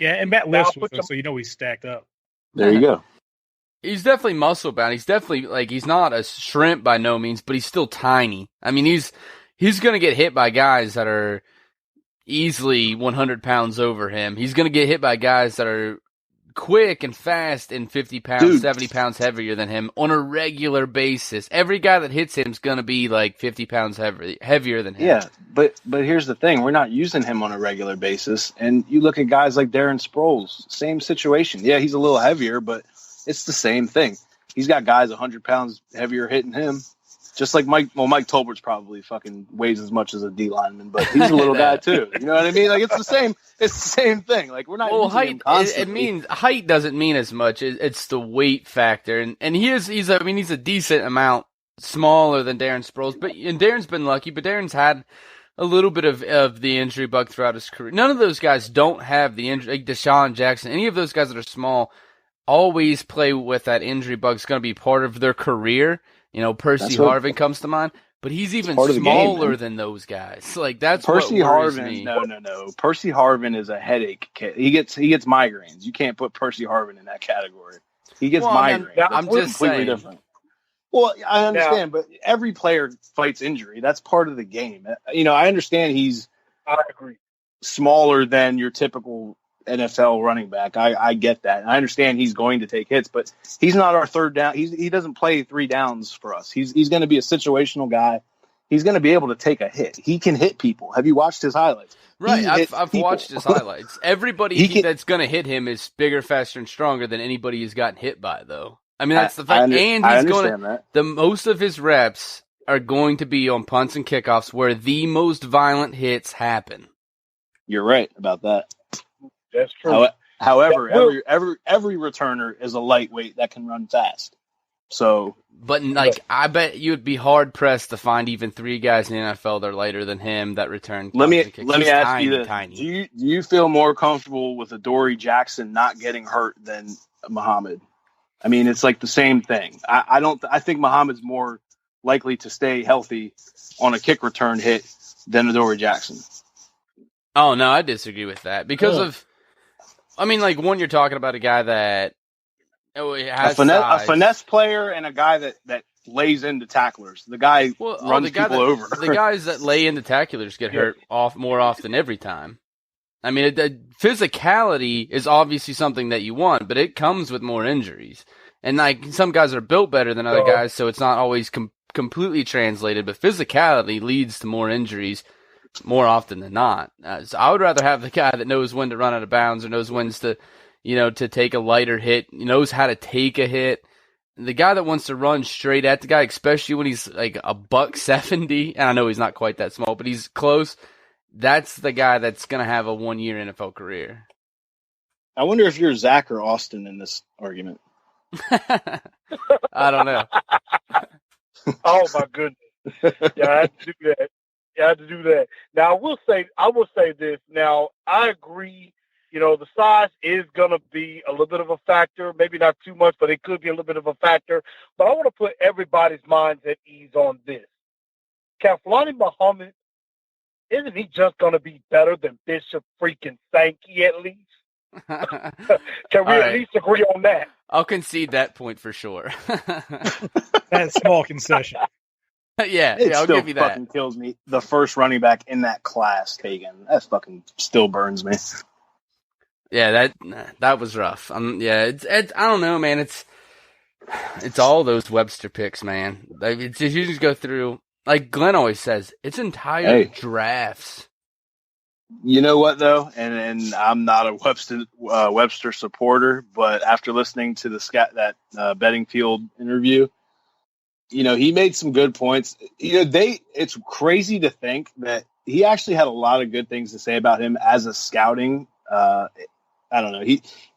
Yeah, and Matt lives with him, so he's stacked up. There you go. He's definitely muscle bound. He's definitely he's not a shrimp by no means, but he's still tiny. I mean, he's going to get hit by guys that are easily 100 pounds over him. He's going to get hit by guys that are quick and fast and 50 pounds, 70 pounds heavier than him on a regular basis. Every guy that hits him is going to be 50 pounds heavier than him. Yeah, but here's the thing. We're not using him on a regular basis. And you look at guys like Darren Sproles, same situation. Yeah, he's a little heavier, but it's the same thing. He's got guys 100 pounds heavier hitting him. Just like Mike Tolbert's probably fucking weighs as much as a D lineman, but he's a little guy too. You know what I mean? It's the same thing. We're not using height. Him constantly. It means height doesn't mean as much. It's the weight factor, and he's a decent amount smaller than Darren Sproles, and Darren's been lucky, but Darren's had a little bit of the injury bug throughout his career. None of those guys don't have the injury. Like Deshaun Jackson, any of those guys that are small always play with that injury bug. It's going to be part of their career. Percy Harvin comes to mind, but he's even smaller than those guys. That's Percy what worries Harvin. me. No. Percy Harvin is a headache kid. He gets migraines. You can't put Percy Harvin in that category. He gets migraines. I'm just completely different. Well, I understand, but every player fights injury. That's part of the game. I understand I agree. Smaller than your typical NFL running back. I get that. And I understand he's going to take hits, but he's not our third down. He doesn't play 3 downs for us. He's going to be a situational guy. He's going to be able to take a hit. He can hit people. Have you watched his highlights? Right. I've watched his highlights. Everybody that's going to hit him is bigger, faster, and stronger than anybody he's gotten hit by, though. I mean, that's the fact. And he's going to, the most of his reps are going to be on punts and kickoffs where the most violent hits happen. You're right about that. That's true. However, every returner is a lightweight that can run fast. So, but I bet you would be hard pressed to find even 3 guys in the NFL that are lighter than him that return. Let me ask you this: do you feel more comfortable with Adoree Jackson not getting hurt than Muhammad? I mean, it's the same thing. I think Muhammad's more likely to stay healthy on a kick return hit than Adoree Jackson. Oh, no, I disagree with that. Because of, I mean, like, one, you're talking about a guy that has a finesse player and a guy that lays into tacklers. The guy runs people over. The guys that lay into tacklers get hurt more often every time. I mean, physicality is obviously something that you want, but it comes with more injuries. And like some guys are built better than other guys, so it's not always completely translated. But physicality leads to more injuries more often than not. So I would rather have the guy that knows when to run out of bounds or knows when to, to take a lighter hit, knows how to take a hit. The guy that wants to run straight at the guy, especially when he's like $170, and I know he's not quite that small, but he's close. That's the guy that's going to have a 1-year NFL career. I wonder if you're Zach or Austin in this argument. I don't know. Oh my goodness! Yeah, I had to do that. Now I will say this. Now I agree. The size is going to be a little bit of a factor. Maybe not too much, but it could be a little bit of a factor. But I want to put everybody's minds at ease on this. Kaflani Muhammad, isn't he just going to be better than Bishop freaking Sankey at least? Can we at least agree on that? I'll concede that point for sure. That small concession. Yeah, I'll give you that. It fucking kills me. The first running back in that class taken. That fucking still burns me. Yeah, that was rough. It's I don't know, man. It's all those Webster picks, man. Like, you just go through. Like Glenn always says, it's entire drafts. You know what though, and I'm not a Webster supporter, but after listening to that Bettingfield interview, he made some good points. It's crazy to think that he actually had a lot of good things to say about him as a scouting. I don't know.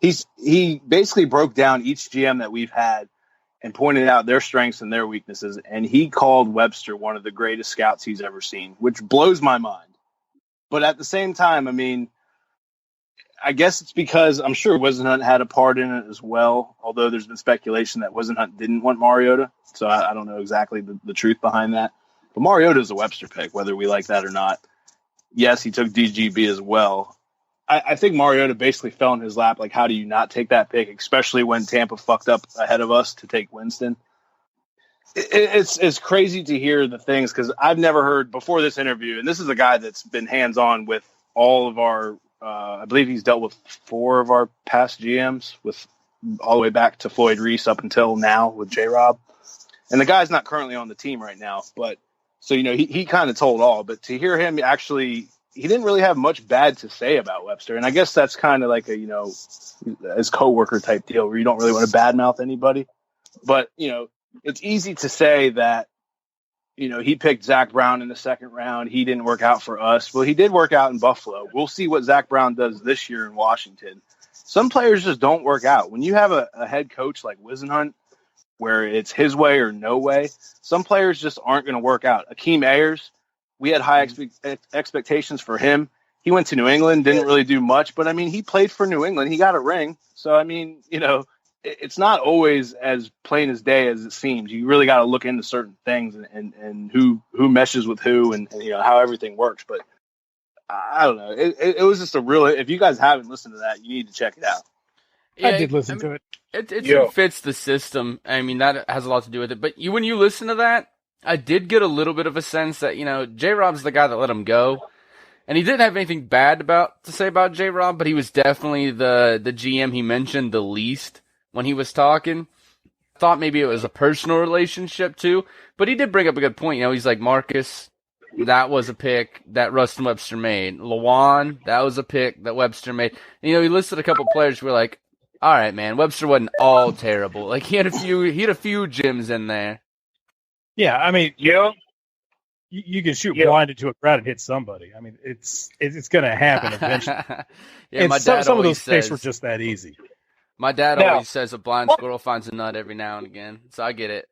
He basically broke down each GM that we've had and pointed out their strengths and their weaknesses. And he called Webster one of the greatest scouts he's ever seen, which blows my mind. But at the same time, I mean, I guess it's because I'm sure Wisenhunt had a part in it as well, although there's been speculation that Wisenhunt didn't want Mariota. So I don't know exactly the truth behind that. But Mariota is a Webster pick, whether we like that or not. Yes, he took DGB as well. I think Mariota basically fell in his lap. Like, how do you not take that pick, especially when Tampa fucked up ahead of us to take Winston? It's crazy to hear the things, because I've never heard before this interview, and this is a guy that's been hands-on with all of our I believe he's dealt with 4 of our past GMs, with all the way back to Floyd Reese up until now with J-Rob. And the guy's not currently on the team right now, but so, he kind of told all. But to hear him actually, he didn't really have much bad to say about Webster. And I guess that's kind of like a, his coworker type deal where you don't really want to badmouth anybody. But, it's easy to say that, he picked Zach Brown in the second round. He didn't work out for us. Well, he did work out in Buffalo. We'll see what Zach Brown does this year in Washington. Some players just don't work out. When you have a head coach like Wisenhunt, where it's his way or no way, some players just aren't going to work out. Akeem Ayers, we had high expectations for him. He went to New England, didn't really do much, but I mean, he played for New England. He got a ring. So, I mean, it's not always as plain as day as it seems. You really got to look into certain things and who meshes with who and how everything works. But I don't know. It was just if you guys haven't listened to that, you need to check it out. Yeah, I did listen to it. It fits the system. I mean, that has a lot to do with it. But when you listen to that, I did get a little bit of a sense that, J-Rob's the guy that let him go. And he didn't have anything bad to say about J-Rob, but he was definitely the GM he mentioned the least when he was talking. Thought maybe it was a personal relationship too, but he did bring up a good point. He's like, Marcus, that was a pick that Rustin Webster made. Lawan, that was a pick that Webster made. And, he listed a couple players who were like, all right, man, Webster wasn't all terrible. Like, he had a few gems in there. Yeah, I mean, you can shoot blind into a crowd and hit somebody. I mean, it's going to happen eventually. Yeah, my dad some of those picks were just that easy. My dad always says a blind squirrel finds a nut every now and again, so I get it.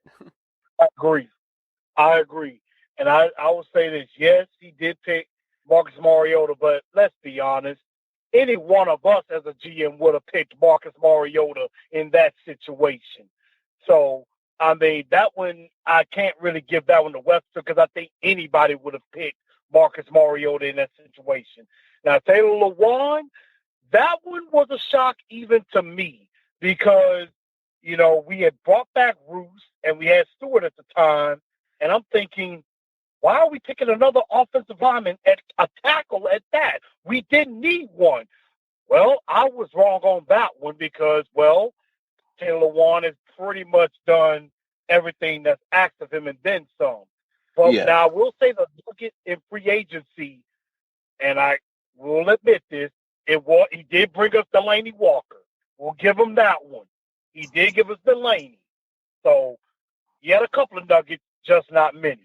I agree. And I will say this. Yes, he did pick Marcus Mariota, but let's be honest. Any one of us as a GM would have picked Marcus Mariota in that situation. So, I mean, that one, I can't really give that one to Webster because I think anybody would have picked Marcus Mariota in that situation. Now, Taylor Lewan, that one was a shock even to me because, you know, we had brought back Roos and we had Stewart at the time, and I'm thinking, why are we picking another offensive lineman at a tackle at that? We didn't need one. Well, I was wrong on that one because, well, Taylor Lewan has pretty much done everything that's asked of him and then some. But now I will say the Nuggets in free agency, and I will admit this, he did bring us Delaney Walker. We'll give him that one. He did give us Delaney. So he had a couple of nuggets, just not many.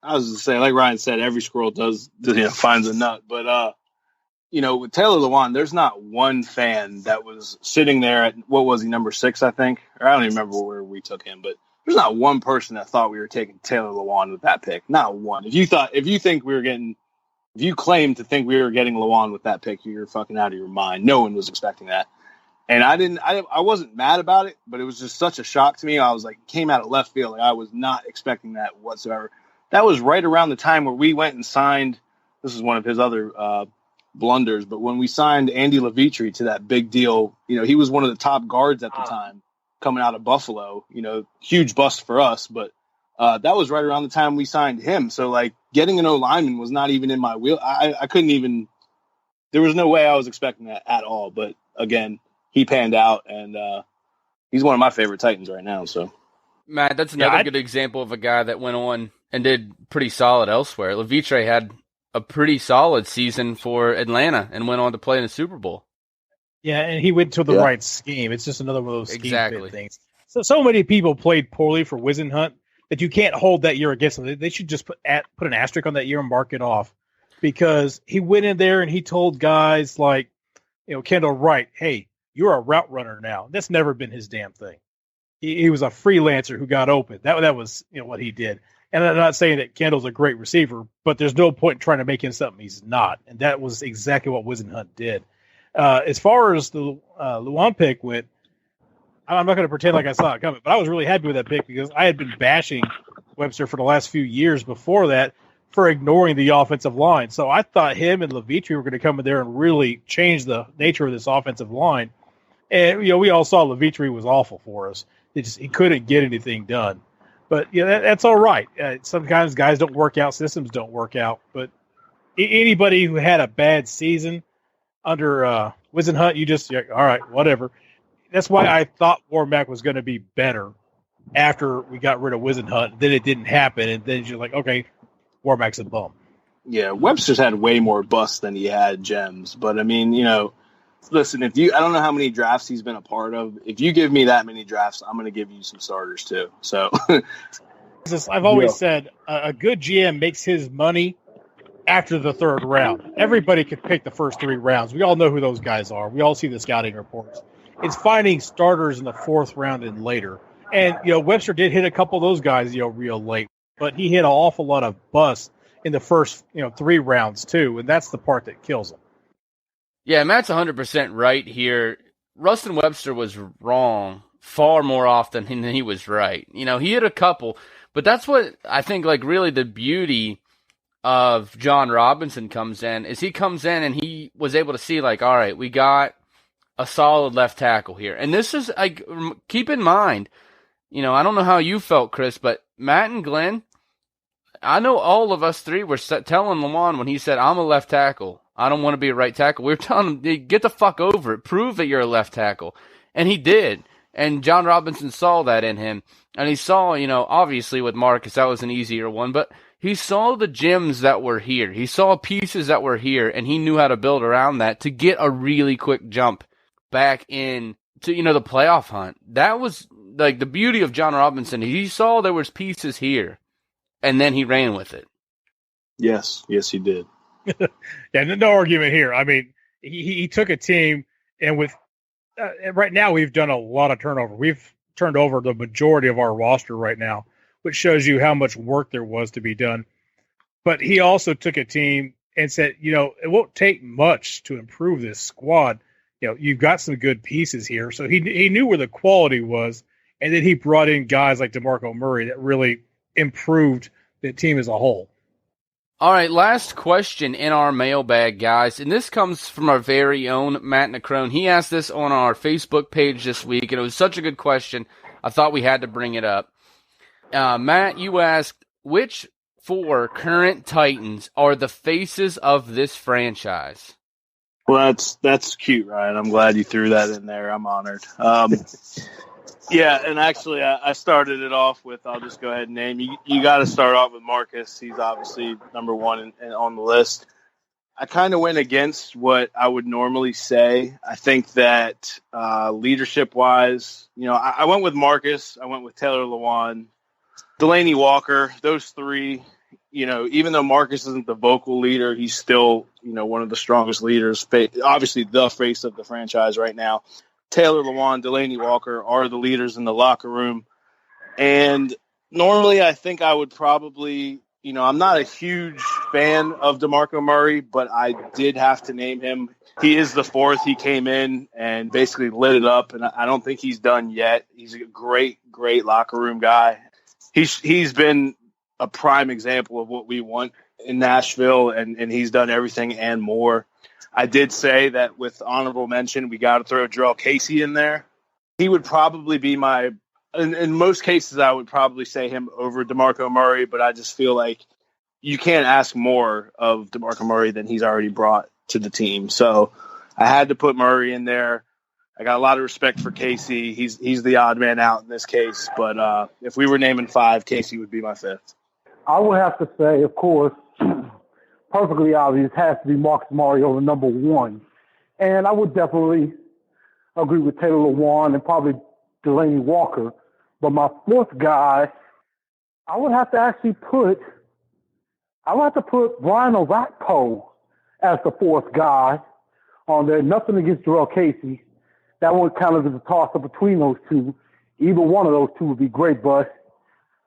I was just saying, like Ryan said, every squirrel finds a nut. But you know, with Taylor Lewan, there's not one fan that was sitting there at, what was he, number 6, I think? Or I don't even remember where we took him, but there's not one person that thought we were taking Taylor Lewan with that pick. Not one. If you claimed to think we were getting Lewan with that pick, you're fucking out of your mind. No one was expecting that. And I wasn't mad about it, but it was just such a shock to me. I was like, came out of left field. Like, I was not expecting that whatsoever. That was right around the time where we went and signed, this is one of his other blunders, but when we signed Andy Levitre to that big deal, you know, he was one of the top guards at the time coming out of Buffalo, you know, huge bust for us, but that was right around the time we signed him. So, like, getting an O-lineman was not even in my wheel. I couldn't even, there was no way I was expecting that at all. But again, he panned out, and he's one of my favorite Titans right now. So, Matt, that's another good example of a guy that went on and did pretty solid elsewhere. Levitre had a pretty solid season for Atlanta and went on to play in the Super Bowl. Yeah, and he went to the right scheme. It's just another one of those scheme fit things. So many people played poorly for Wisenhunt that you can't hold that year against them. They should just put an asterisk on that year and mark it off, because he went in there and he told guys like, you know, Kendall Wright, hey, you're a route runner now. That's never been his damn thing. He was a freelancer who got open. That was, you know, what he did. And I'm not saying that Kendall's a great receiver, but there's no point in trying to make him something he's not. And that was exactly what Wisenhunt did. As far as the Lewan pick went, I'm not going to pretend like I saw it coming, but I was really happy with that pick because I had been bashing Webster for the last few years before that for ignoring the offensive line. So I thought him and Levitre were going to come in there and really change the nature of this offensive line. And, you know, we all saw Levitre was awful for us. He couldn't get anything done. But, you know, that's all right. Sometimes guys don't work out, systems don't work out. But anybody who had a bad season under Wisenhunt, you just, all right, whatever. That's why I thought Warmack was going to be better after we got rid of Wisenhunt. Then it didn't happen, and then you're like, okay, Warmack's a bum. Yeah, Webster's had way more busts than he had gems. But, I mean, you know, listen, I don't know how many drafts he's been a part of. If you give me that many drafts, I'm going to give you some starters too. So I've always said a good GM makes his money after the third round. Everybody could pick the first 3 rounds. We all know who those guys are. We all see the scouting reports. It's finding starters in the 4th round and later. And, you know, Webster did hit a couple of those guys, you know, real late, but he hit an awful lot of busts in the first, you know, 3 rounds too. And that's the part that kills him. Yeah, Matt's 100% right here. Rustin Webster was wrong far more often than he was right. You know, he hit a couple, but that's what I think, like, really the beauty of John Robinson comes in, is he comes in and he was able to see, like, all right, we got a solid left tackle here. And this is, like, keep in mind, you know, I don't know how you felt, Chris, but Matt and Glenn, I know all of us 3 were telling Lewan when he said, I'm a left tackle, I don't want to be a right tackle. We were telling him, get the fuck over it. Prove that you're a left tackle. And he did. And John Robinson saw that in him. And he saw, you know, obviously with Marcus, that was an easier one. But he saw the gems that were here. He saw pieces that were here. And he knew how to build around that to get a really quick jump back in to, you know, the playoff hunt. That was, like, the beauty of John Robinson. He saw there was pieces here. And then he ran with it. Yes, he did. Yeah, no argument here. I mean, he took a team, and with right now we've done a lot of turnover. We've turned over the majority of our roster right now, which shows you how much work there was to be done. But he also took a team and said, you know, it won't take much to improve this squad. You know, you've got some good pieces here. So he knew where the quality was, and then he brought in guys like DeMarco Murray that really improved the team as a whole. All right, last question in our mailbag, guys, and this comes from our very own Matt Necrone. He asked this on our Facebook page this week, and it was such a good question, I thought we had to bring it up. Matt, you asked, which 4 current Titans are the faces of this franchise? Well, that's cute, Ryan. I'm glad you threw that in there. I'm honored. Yeah, and actually, I started it off with, I'll just go ahead and name you. You got to start off with Marcus. He's obviously number 1 on the list. I kind of went against what I would normally say. I think that leadership-wise, I went with Marcus. I went with Taylor Lewan, Delaney Walker. Those 3, even though Marcus isn't the vocal leader, he's still, one of the strongest leaders, obviously the face of the franchise right now. Taylor Lewan, Delaney Walker are the leaders in the locker room. And normally I think I would probably, I'm not a huge fan of DeMarco Murray, but I did have to name him. He is the 4th. He came in and basically lit it up, and I don't think he's done yet. He's a great, great locker room guy. He's been a prime example of what we want in Nashville, and he's done everything and more. I did say that with honorable mention, we got to throw Jarrell Casey in there. He would probably be in most cases, I would probably say him over DeMarco Murray, but I just feel like you can't ask more of DeMarco Murray than he's already brought to the team. So I had to put Murray in there. I got a lot of respect for Casey. He's the odd man out in this case, but if we were naming 5, Casey would be my 5th. I would have to say, of course, perfectly obvious, has to be Marcus Murray over number 1. And I would definitely agree with Taylor Lewan and probably Delaney Walker. But my 4th guy, I would have to put Brian Orakpo as the 4th guy on there. Nothing against Jarrell Casey. That one kind of is a toss-up between those 2. Either one of those 2 would be great, but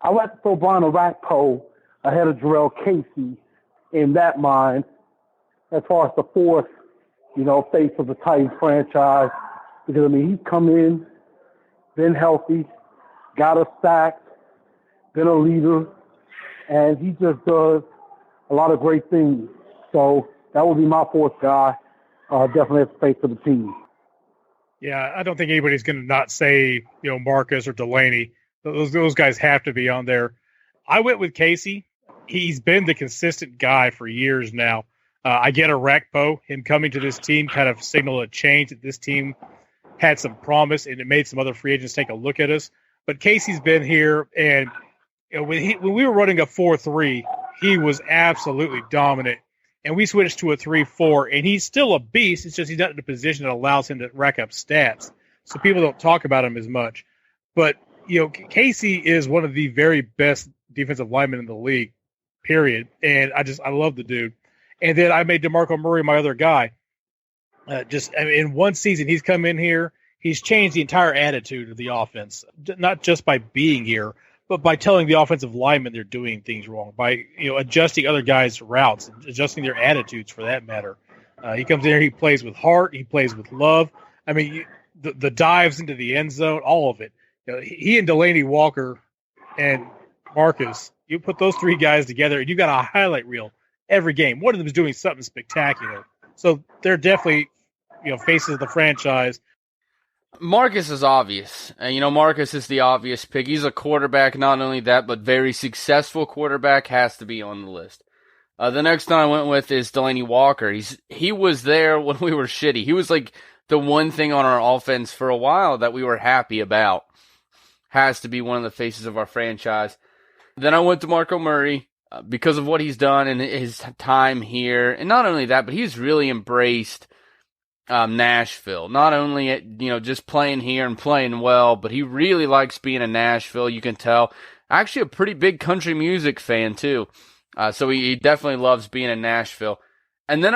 I would have to throw Brian Orakpo ahead of Jarrell Casey in that mind, as far as the 4th, face of the Titans franchise. Because, he's come in, been healthy, got us sacked, been a leader, and he just does a lot of great things. So that would be my 4th guy, definitely at the face of the team. Yeah, I don't think anybody's going to not say, Marcus or Delaney. Those guys have to be on there. I went with Casey. He's been the consistent guy for years now. I get Orakpo. Him coming to this team kind of signaled a change, that this team had some promise, and it made some other free agents take a look at us. But Casey's been here, and when we were running a 4-3, he was absolutely dominant. And we switched to a 3-4, and he's still a beast. It's just he's not in a position that allows him to rack up stats. So people don't talk about him as much. But, Casey is one of the very best defensive linemen in the league, period. And I love the dude. And then I made DeMarco Murray my other guy. In one season, he's come in here. He's changed the entire attitude of the offense, not just by being here, but by telling the offensive linemen they're doing things wrong, by adjusting other guys' routes, and adjusting their attitudes for that matter. He comes in here, he plays with heart, he plays with love. The dives into the end zone, all of it. He and Delaney Walker and Marcus, you put those 3 guys together, and you got a highlight reel every game. One of them is doing something spectacular. So they're definitely, faces of the franchise. Marcus is obvious. Marcus is the obvious pick. He's a quarterback, not only that, but very successful quarterback, has to be on the list. The next one I went with is Delaney Walker. He was there when we were shitty. He was like the one thing on our offense for a while that we were happy about. Has to be one of the faces of our franchise. Then I went to DeMarco Murray because of what he's done in his time here. And not only that, but he's really embraced Nashville. Not only just playing here and playing well, but he really likes being in Nashville. You can tell. Actually, a pretty big country music fan too. So he definitely loves being in Nashville. And then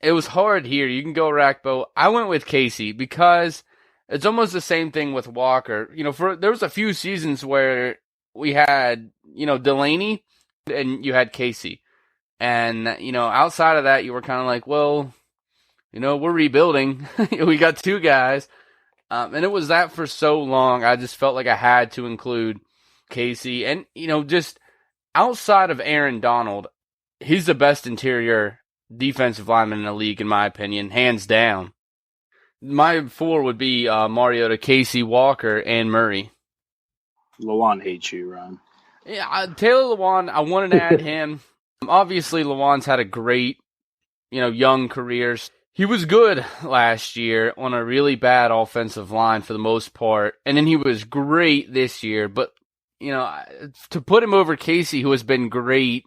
it was hard here. You can go Orakpo. I went with Casey because it's almost the same thing with Walker. There was a few seasons where we had, Delaney and you had Casey. And, outside of that, you were kind of like, well, we're rebuilding. We got 2 guys. And it was that for so long. I just felt like I had to include Casey. And, just outside of Aaron Donald, he's the best interior defensive lineman in the league, in my opinion, hands down. My 4 would be Mariota, Casey, Walker, and Murray. Lawan hates you, Ron. Yeah, Taylor Lewan, I wanted to add him. Obviously, Lewan's had a great, young career. He was good last year on a really bad offensive line for the most part, and then he was great this year. But, to put him over Casey, who has been great,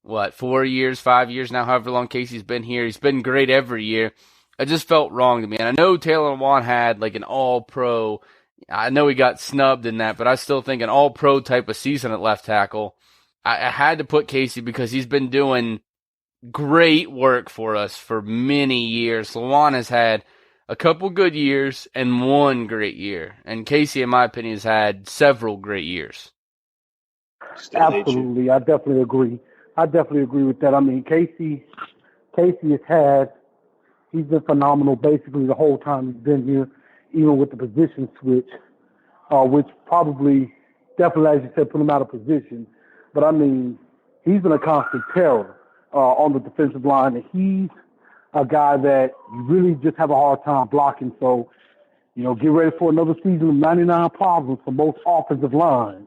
4 years, 5 years now, however long Casey's been here, he's been great every year. It just felt wrong to me. And I know Taylor Lewan had like an all-pro. I know he got snubbed in that, but I still think an all-pro type of season at left tackle. I had to put Casey because he's been doing great work for us for many years. Lewan has had a couple good years and one great year. And Casey, in my opinion, has had several great years. Absolutely. I definitely agree. With that. I mean, Casey he's been phenomenal basically the whole time he's been here, even with the position switch, which probably definitely, as you said, put him out of position. But, I mean, he's been a constant terror on the defensive line, and he's a guy that you really just have a hard time blocking. So, get ready for another season of 99 problems for most offensive lines.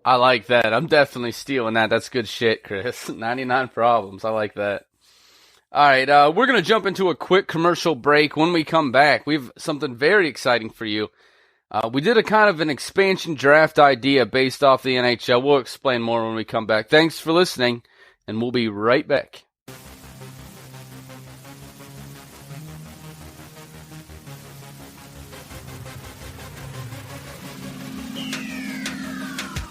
I like that. I'm definitely stealing that. That's good shit, Chris. 99 problems. I like that. All right, we're going to jump into a quick commercial break. When we come back, we have something very exciting for you. We did a kind of an expansion draft idea based off the NHL. We'll explain more when we come back. Thanks for listening, and we'll be right back.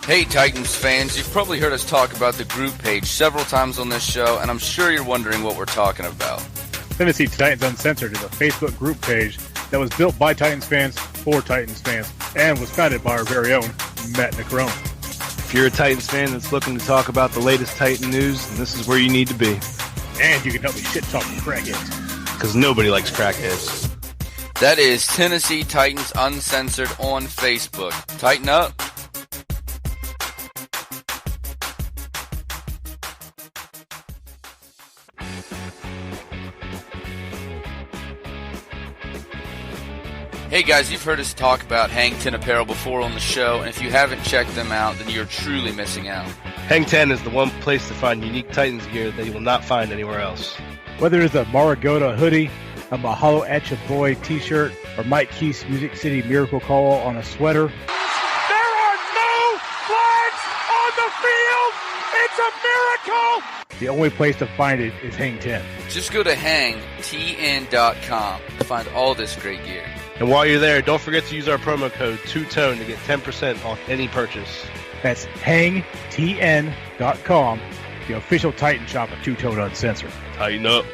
Hey Titans fans, you've probably heard us talk about the group page several times on this show, and I'm sure you're wondering what we're talking about. Tennessee Titans Uncensored is a Facebook group page that was built by Titans fans for Titans fans and was founded by our very own Matt Necrone. If you're a Titans fan that's looking to talk about the latest Titan news, then this is where you need to be. And you can help me shit talk crackheads. Because nobody likes crackheads. That is Tennessee Titans Uncensored on Facebook. Tighten up. Hey guys, you've heard us talk about Hang 10 Apparel before on the show, and if you haven't checked them out, then you're truly missing out. Hang 10 is the one place to find unique Titans gear that you will not find anywhere else. Whether it's a Maragota hoodie, a Mahalo at Your Boy t-shirt, or Mike Keith's Music City Miracle Call on a sweater. There are no flags on the field! It's a miracle! The only place to find it is Hang 10. Just go to hangtn.com to find all this great gear. And while you're there, don't forget to use our promo code 2TONE to get 10% off any purchase. That's hangtn.com, the official Titan shop of Two Tone Uncensored. Tighten up.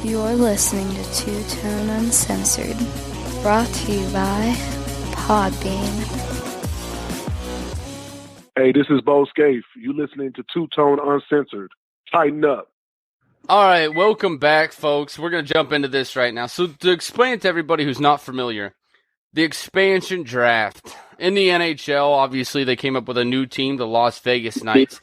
You're listening to Two Tone Uncensored, brought to you by Podbean. Hey, this is Bo Scaife. You listening to Two Tone Uncensored. Tighten up. All right, welcome back, folks. We're going to jump into this right now. So to explain it to everybody who's not familiar, the expansion draft. In the NHL, obviously, they came up with a new team, the Las Vegas Knights,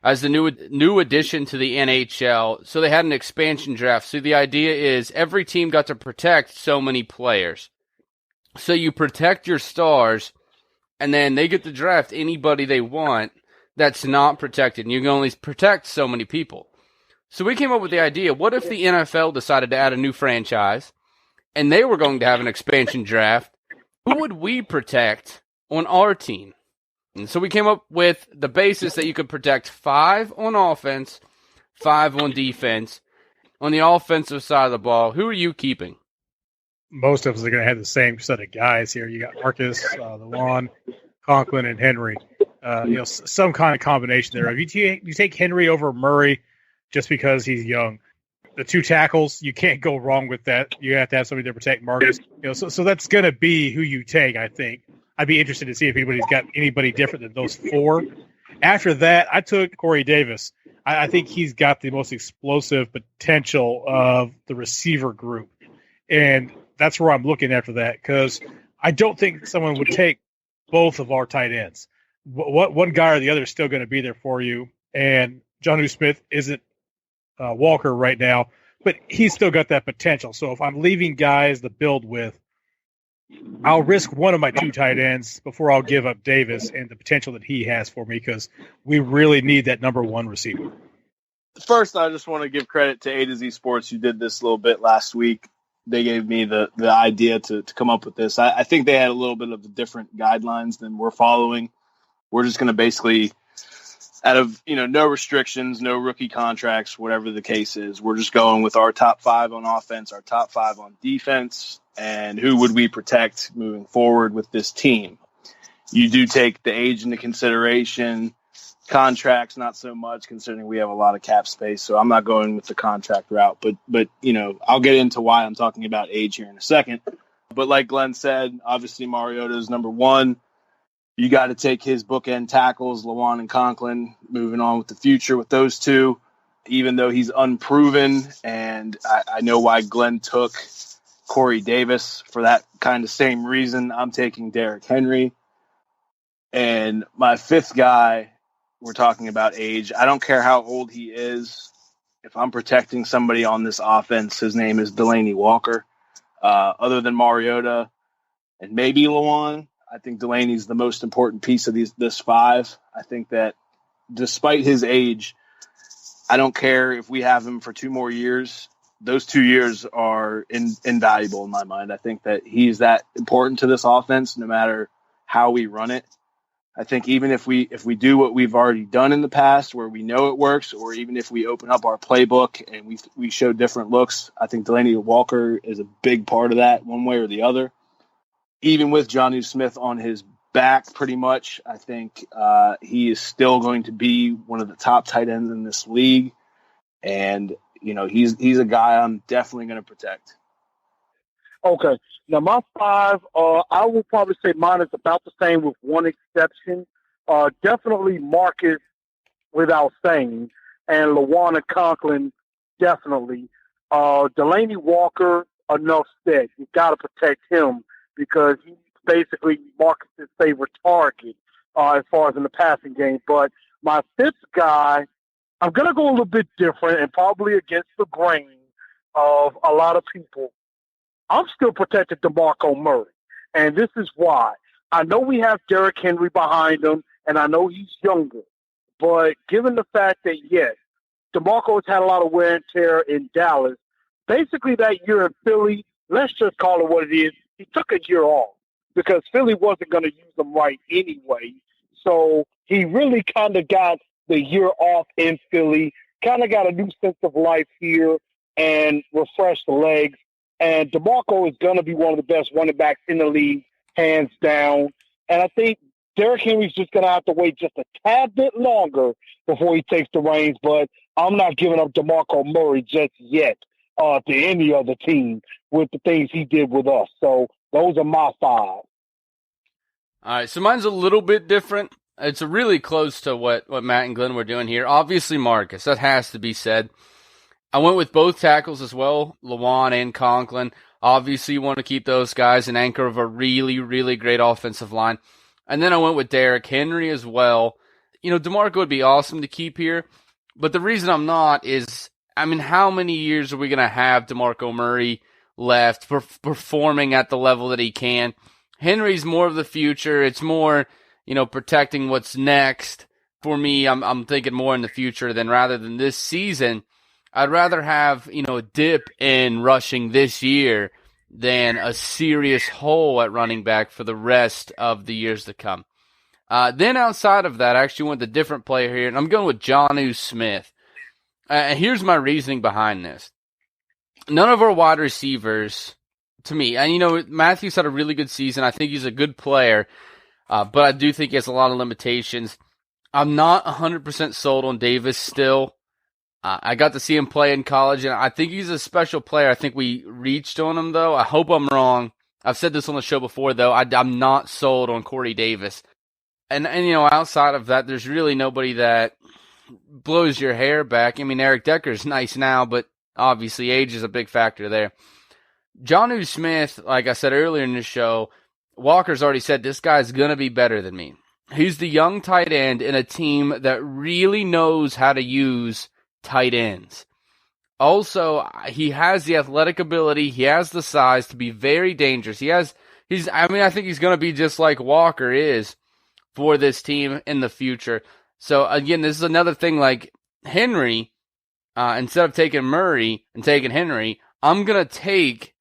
as the new addition to the NHL. So they had an expansion draft. So the idea is every team got to protect so many players. So you protect your stars, and then they get to draft anybody they want that's not protected. And you can only protect so many people. So we came up with the idea, what if the NFL decided to add a new franchise, and they were going to have an expansion draft? Who would we protect on our team? And so we came up with the basis that you could protect 5 on offense, 5 on defense. On the offensive side of the ball, who are you keeping? Most of us are going to have the same set of guys here. You got Marcus, Lawan, Conklin, and Henry. Some kind of combination there. If you take Henry over Murray just because he's young, the 2 tackles, you can't go wrong with that. You have to have somebody to protect Marcus. So that's going to be who you take, I think. I'd be interested to see if anybody's got anybody different than those 4. After that, I took Corey Davis. I think he's got the most explosive potential of the receiver group. And that's where I'm looking after that, because I don't think someone would take both of our tight ends. One guy or the other is still going to be there for you. And Jonnu Smith isn't Walker right now, but he's still got that potential. So if I'm leaving guys to build with, I'll risk one of my two tight ends before I'll give up Davis and the potential that he has for me, because we really need that number one receiver. First, I just want to give credit to A to Z Sports, who did this a little bit last week. They gave me the idea to come up with this. I think they had a little bit of the different guidelines than we're following. We're just going to basically, out of no restrictions, no rookie contracts, whatever the case is, we're just going with our top 5 on offense, our top 5 on defense, and who would we protect moving forward with this team. You do take the age into consideration. Contracts, not so much, considering we have a lot of cap space. So I'm not going with the contract route. But I'll get into why I'm talking about age here in a second. But like Glenn said, obviously Mariota is number one. You got to take his bookend tackles, Lewan and Conklin, moving on with the future with those two, even though he's unproven. And I know why Glenn took Corey Davis for that kind of same reason. I'm taking Derrick Henry. And my fifth guy, we're talking about age. I don't care how old he is. If I'm protecting somebody on this offense, his name is Delaney Walker. Other than Mariota and maybe Lewan, I think Delaney's the most important piece of this 5. I think that despite his age, I don't care if we have him for 2 more years. Those 2 years are invaluable in my mind. I think that he's that important to this offense no matter how we run it. I think even if we do what we've already done in the past where we know it works, or even if we open up our playbook and we show different looks, I think Delaney Walker is a big part of that one way or the other. Even with Jonnu Smith on his back pretty much, I think he is still going to be one of the top tight ends in this league. And, he's a guy I'm definitely going to protect. Okay. Now, my 5, I will probably say mine is about the same with one exception. Definitely Marcus without saying, and Lewan and Conklin, definitely. Delaney Walker, enough said. You got to protect him because he's basically Marcus's favorite target as far as in the passing game. But my 5th guy, I'm going to go a little bit different and probably against the grain of a lot of people. I'm still protected DeMarco Murray, and this is why. I know we have Derrick Henry behind him, and I know he's younger. But given the fact that, yes, DeMarco has had a lot of wear and tear in Dallas, basically that year in Philly, let's just call it what it is, he took a year off because Philly wasn't going to use him right anyway. So he really kind of got the year off in Philly, kind of got a new sense of life here and refreshed the legs. And DeMarco is going to be one of the best running backs in the league, hands down. And I think Derrick Henry's just going to have to wait just a tad bit longer before he takes the reins. But I'm not giving up DeMarco Murray just yet to any other team with the things he did with us. So those are my 5. All right, so mine's a little bit different. It's really close to what Matt and Glenn were doing here. Obviously, Marcus, that has to be said. I went with both tackles as well, Lewan and Conklin. Obviously, you want to keep those guys an anchor of a really, really great offensive line. And then I went with Derrick Henry as well. DeMarco would be awesome to keep here. But the reason I'm not is, how many years are we going to have DeMarco Murray left performing at the level that he can? Henry's more of the future. It's more, protecting what's next. For me, I'm thinking more in the future rather than this season. I'd rather have, a dip in rushing this year than a serious hole at running back for the rest of the years to come. Then outside of that, I actually went with a different player here, and I'm going with Jonnu Smith. Here's my reasoning behind this. None of our wide receivers, to me, and Matthews had a really good season. I think he's a good player, but I do think he has a lot of limitations. I'm not 100% sold on Davis still. I got to see him play in college, and I think he's a special player. I think we reached on him, though. I hope I'm wrong. I've said this on the show before, though. I'm not sold on Corey Davis. And outside of that, there's really nobody that blows your hair back. Eric Decker's nice now, but obviously age is a big factor there. Jonnu Smith, like I said earlier in the show, Walker's already said this guy's going to be better than me. He's the young tight end in a team that really knows how to use tight ends. Also, he has the athletic ability. He has the size to be very dangerous. I think he's going to be just like Walker is for this team in the future. So again, this is another thing like Henry, instead of taking Murray and taking Henry, I'm going to take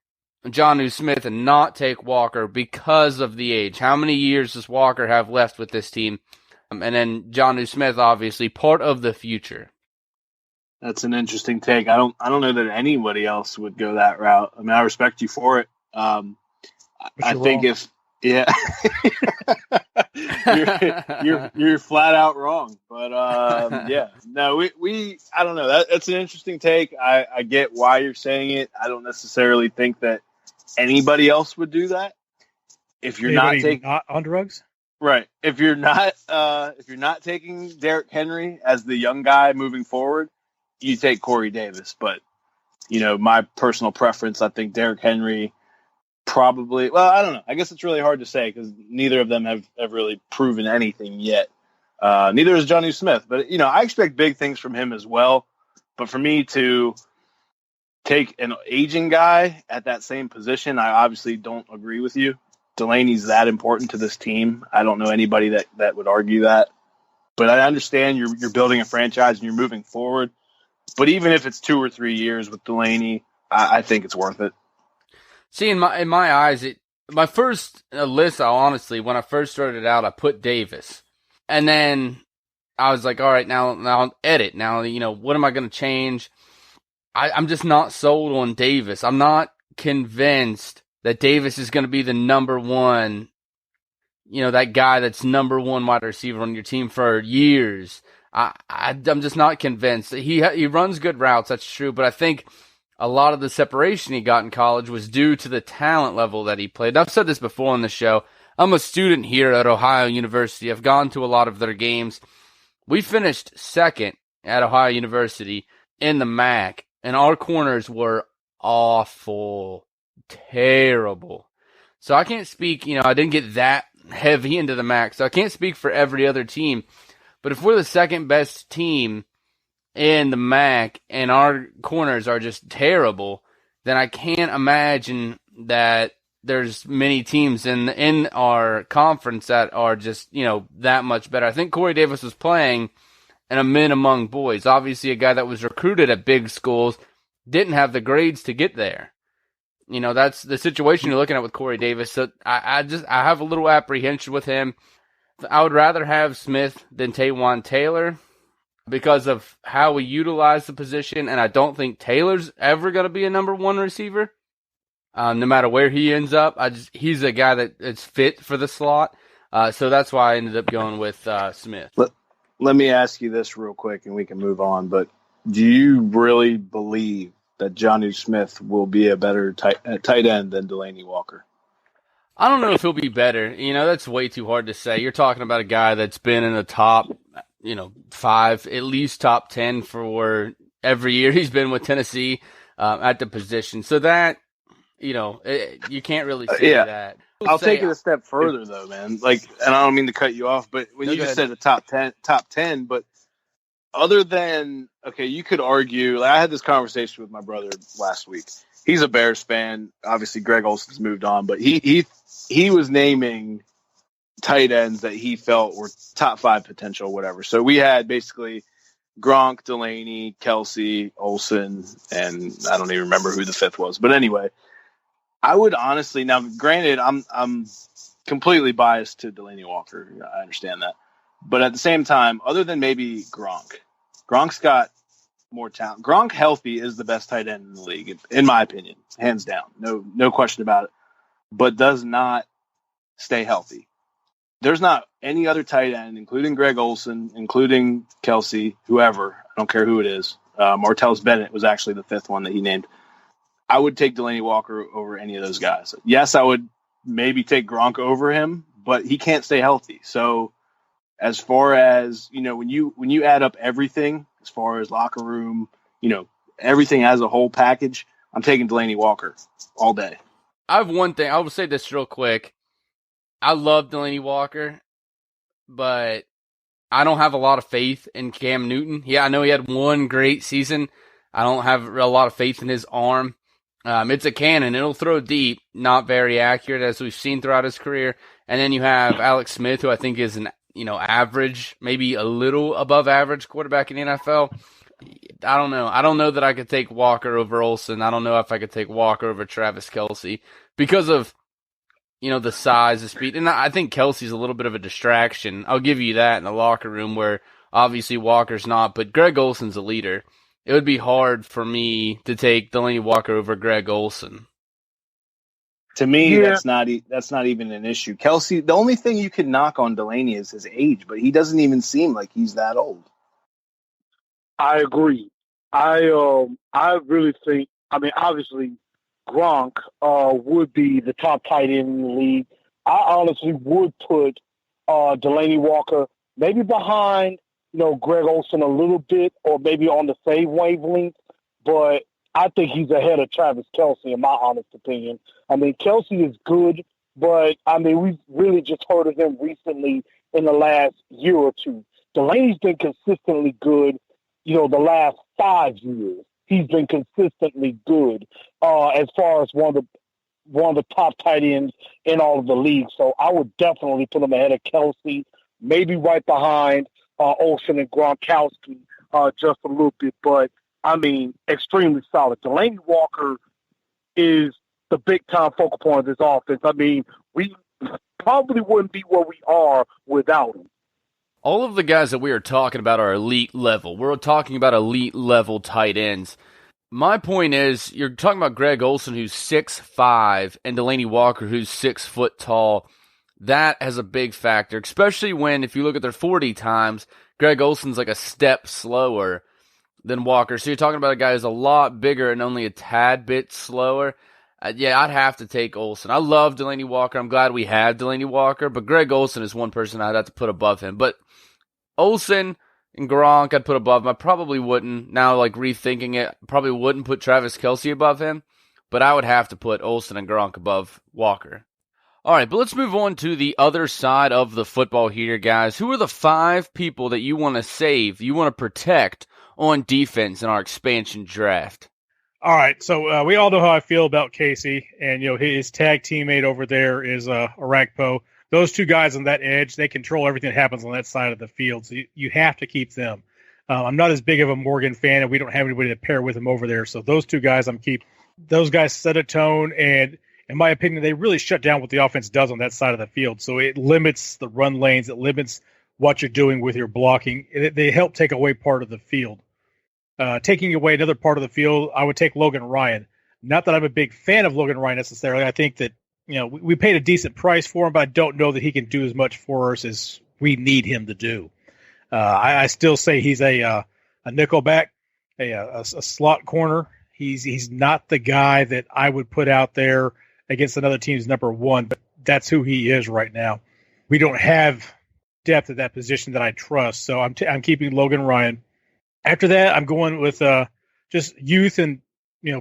Jonnu Smith and not take Walker because of the age. How many years does Walker have left with this team? And then Jonnu Smith, obviously, part of the future. That's an interesting take. I don't know that anybody else would go that route. I mean, I respect you for it. I think wrong. You're flat out wrong. But yeah, no, we I don't know. That's an interesting take. I get why you're saying it. I don't necessarily think that anybody else would do that. If you're not on drugs, right? If you're not taking Derrick Henry as the young guy moving forward, you take Corey Davis. But my personal preference, I think Derrick Henry probably. Well, I don't know. I guess it's really hard to say because neither of them have really proven anything yet. Neither is Jonnu Smith. But I expect big things from him as well. But for me to take an aging guy at that same position, I obviously don't agree with you. Delaney's that important to this team. I don't know anybody that would argue that. But I understand you're building a franchise and you're moving forward. But even if it's 2 or 3 years with Delaney, I think it's worth it. See, in my eyes, my first list, honestly, when I first started out, I put Davis. And then I was like, all right, now edit. Now, what am I going to change? I'm just not sold on Davis. I'm not convinced that Davis is going to be the number one, that guy that's number one wide receiver on your team for years. I'm just not convinced. He runs good routes, that's true, but I think a lot of the separation he got in college was due to the talent level that he played. I've said this before on the show. I'm a student here at Ohio University. I've gone to a lot of their games. We finished second at Ohio University in the MAC, and our corners were awful, terrible. So I can't speak, I didn't get that heavy into the MAC, so I can't speak for every other team. But if we're the second best team in the MAC and our corners are just terrible, then I can't imagine that there's many teams in our conference that are just, that much better. I think Corey Davis was playing in a men among boys. Obviously a guy that was recruited at big schools, didn't have the grades to get there. That's the situation you're looking at with Corey Davis. So I have a little apprehension with him. I would rather have Smith than Taywan Taylor because of how we utilize the position, and I don't think Taylor's ever going to be a number one receiver. No matter where he ends up, he's a guy that's fit for the slot. So that's why I ended up going with Smith. Let me ask you this real quick, and we can move on. But do you really believe that Jonnu Smith will be a better tight end than Delaney Walker? I don't know if he'll be better. That's way too hard to say. You're talking about a guy that's been in the top, 5, at least top 10 for every year he's been with Tennessee at the position. So that, you can't really say that. I'll take it a step further, though, man. And I don't mean to cut you off, but when you just said the top 10, but other than, you could argue, I had this conversation with my brother last week. He's a Bears fan. Obviously, Greg Olson's moved on, but he was naming tight ends that he felt were top 5 potential, whatever. So we had basically Gronk, Delaney, Kelsey, Olsen, and I don't even remember who the 5th was. But anyway, I would honestly, now granted, I'm completely biased to Delaney Walker. I understand that. But at the same time, other than maybe Gronk's got more talent. Gronk healthy is the best tight end in the league, in my opinion, hands down. No question about it. But does not stay healthy. There's not any other tight end, including Greg Olsen, including Kelsey, whoever. I don't care who it is. Martellus Bennett was actually the 5th one that he named. I would take Delaney Walker over any of those guys. Yes, I would maybe take Gronk over him, but he can't stay healthy. So as far as, when you add up everything, as far as locker room, everything as a whole package, I'm taking Delaney Walker all day. I have one thing. I will say this real quick. I love Delaney Walker, but I don't have a lot of faith in Cam Newton. Yeah, I know he had one great season. I don't have a lot of faith in his arm. It's a cannon. It'll throw deep, not very accurate, as we've seen throughout his career. And then you have Alex Smith, who I think is an average, maybe a little above average quarterback in the NFL. I don't know. I don't know that I could take Walker over Olsen. I don't know if I could take Walker over Travis Kelce because of the size, the speed. And I think Kelsey's a little bit of a distraction. I'll give you that in the locker room where obviously Walker's not, but Greg Olson's a leader. It would be hard for me to take Delaney Walker over Greg Olsen. To me, that's not even an issue. Kelsey, the only thing you can knock on Delaney is his age, but he doesn't even seem like he's that old. I agree. I really think, obviously Gronk would be the top tight end in the league. I honestly would put Delaney Walker maybe behind, Greg Olsen a little bit, or maybe on the same wavelength, but I think he's ahead of Travis Kelce, in my honest opinion. Kelce is good, but, we've really just heard of him recently in the last year or two. Delaney's been consistently good, the last 5 years. He's been consistently good as far as one of the top tight ends in all of the league. So I would definitely put him ahead of Kelce, maybe right behind Olsen and Gronkowski just a little bit. But, extremely solid. Delaney Walker is the big-time focal point of this offense. We probably wouldn't be where we are without him. All of the guys that we are talking about are elite level. We're talking about elite level tight ends. My point is, you're talking about Greg Olsen, who's 6'5", and Delaney Walker, who's 6 foot tall. That has a big factor, especially when, if you look at their 40 times, Greg Olsen's like a step slower than Walker. So you're talking about a guy who's a lot bigger and only a tad bit slower. I'd have to take Olsen. I love Delaney Walker. I'm glad we have Delaney Walker, but Greg Olsen is one person I'd have to put above him. But Olsen and Gronk I'd put above him. I probably wouldn't, now rethinking it, probably wouldn't put Travis Kelce above him, but I would have to put Olsen and Gronk above Walker. All right, but let's move on to the other side of the football here, guys. Who are the 5 people that you want to save, you want to protect on defense in our expansion draft? All right, so we all know how I feel about Casey, and his tag teammate over there is Arakpo. Those two guys on that edge, they control everything that happens on that side of the field, so you have to keep them. I'm not as big of a Morgan fan, and we don't have anybody to pair with him over there, so those two guys I'm keeping. Those guys set a tone, and in my opinion, they really shut down what the offense does on that side of the field, so it limits the run lanes, it limits what you're doing with your blocking. They help take away part of the field. Taking away another part of the field, I would take Logan Ryan. Not that I'm a big fan of Logan Ryan necessarily. I think that we paid a decent price for him, but I don't know that he can do as much for us as we need him to do. I still say he's a nickelback, a slot corner. He's not the guy that I would put out there against another team's number 1, but that's who he is right now. We don't have depth at that position that I trust, so I'm keeping Logan Ryan. After that, I'm going with just youth and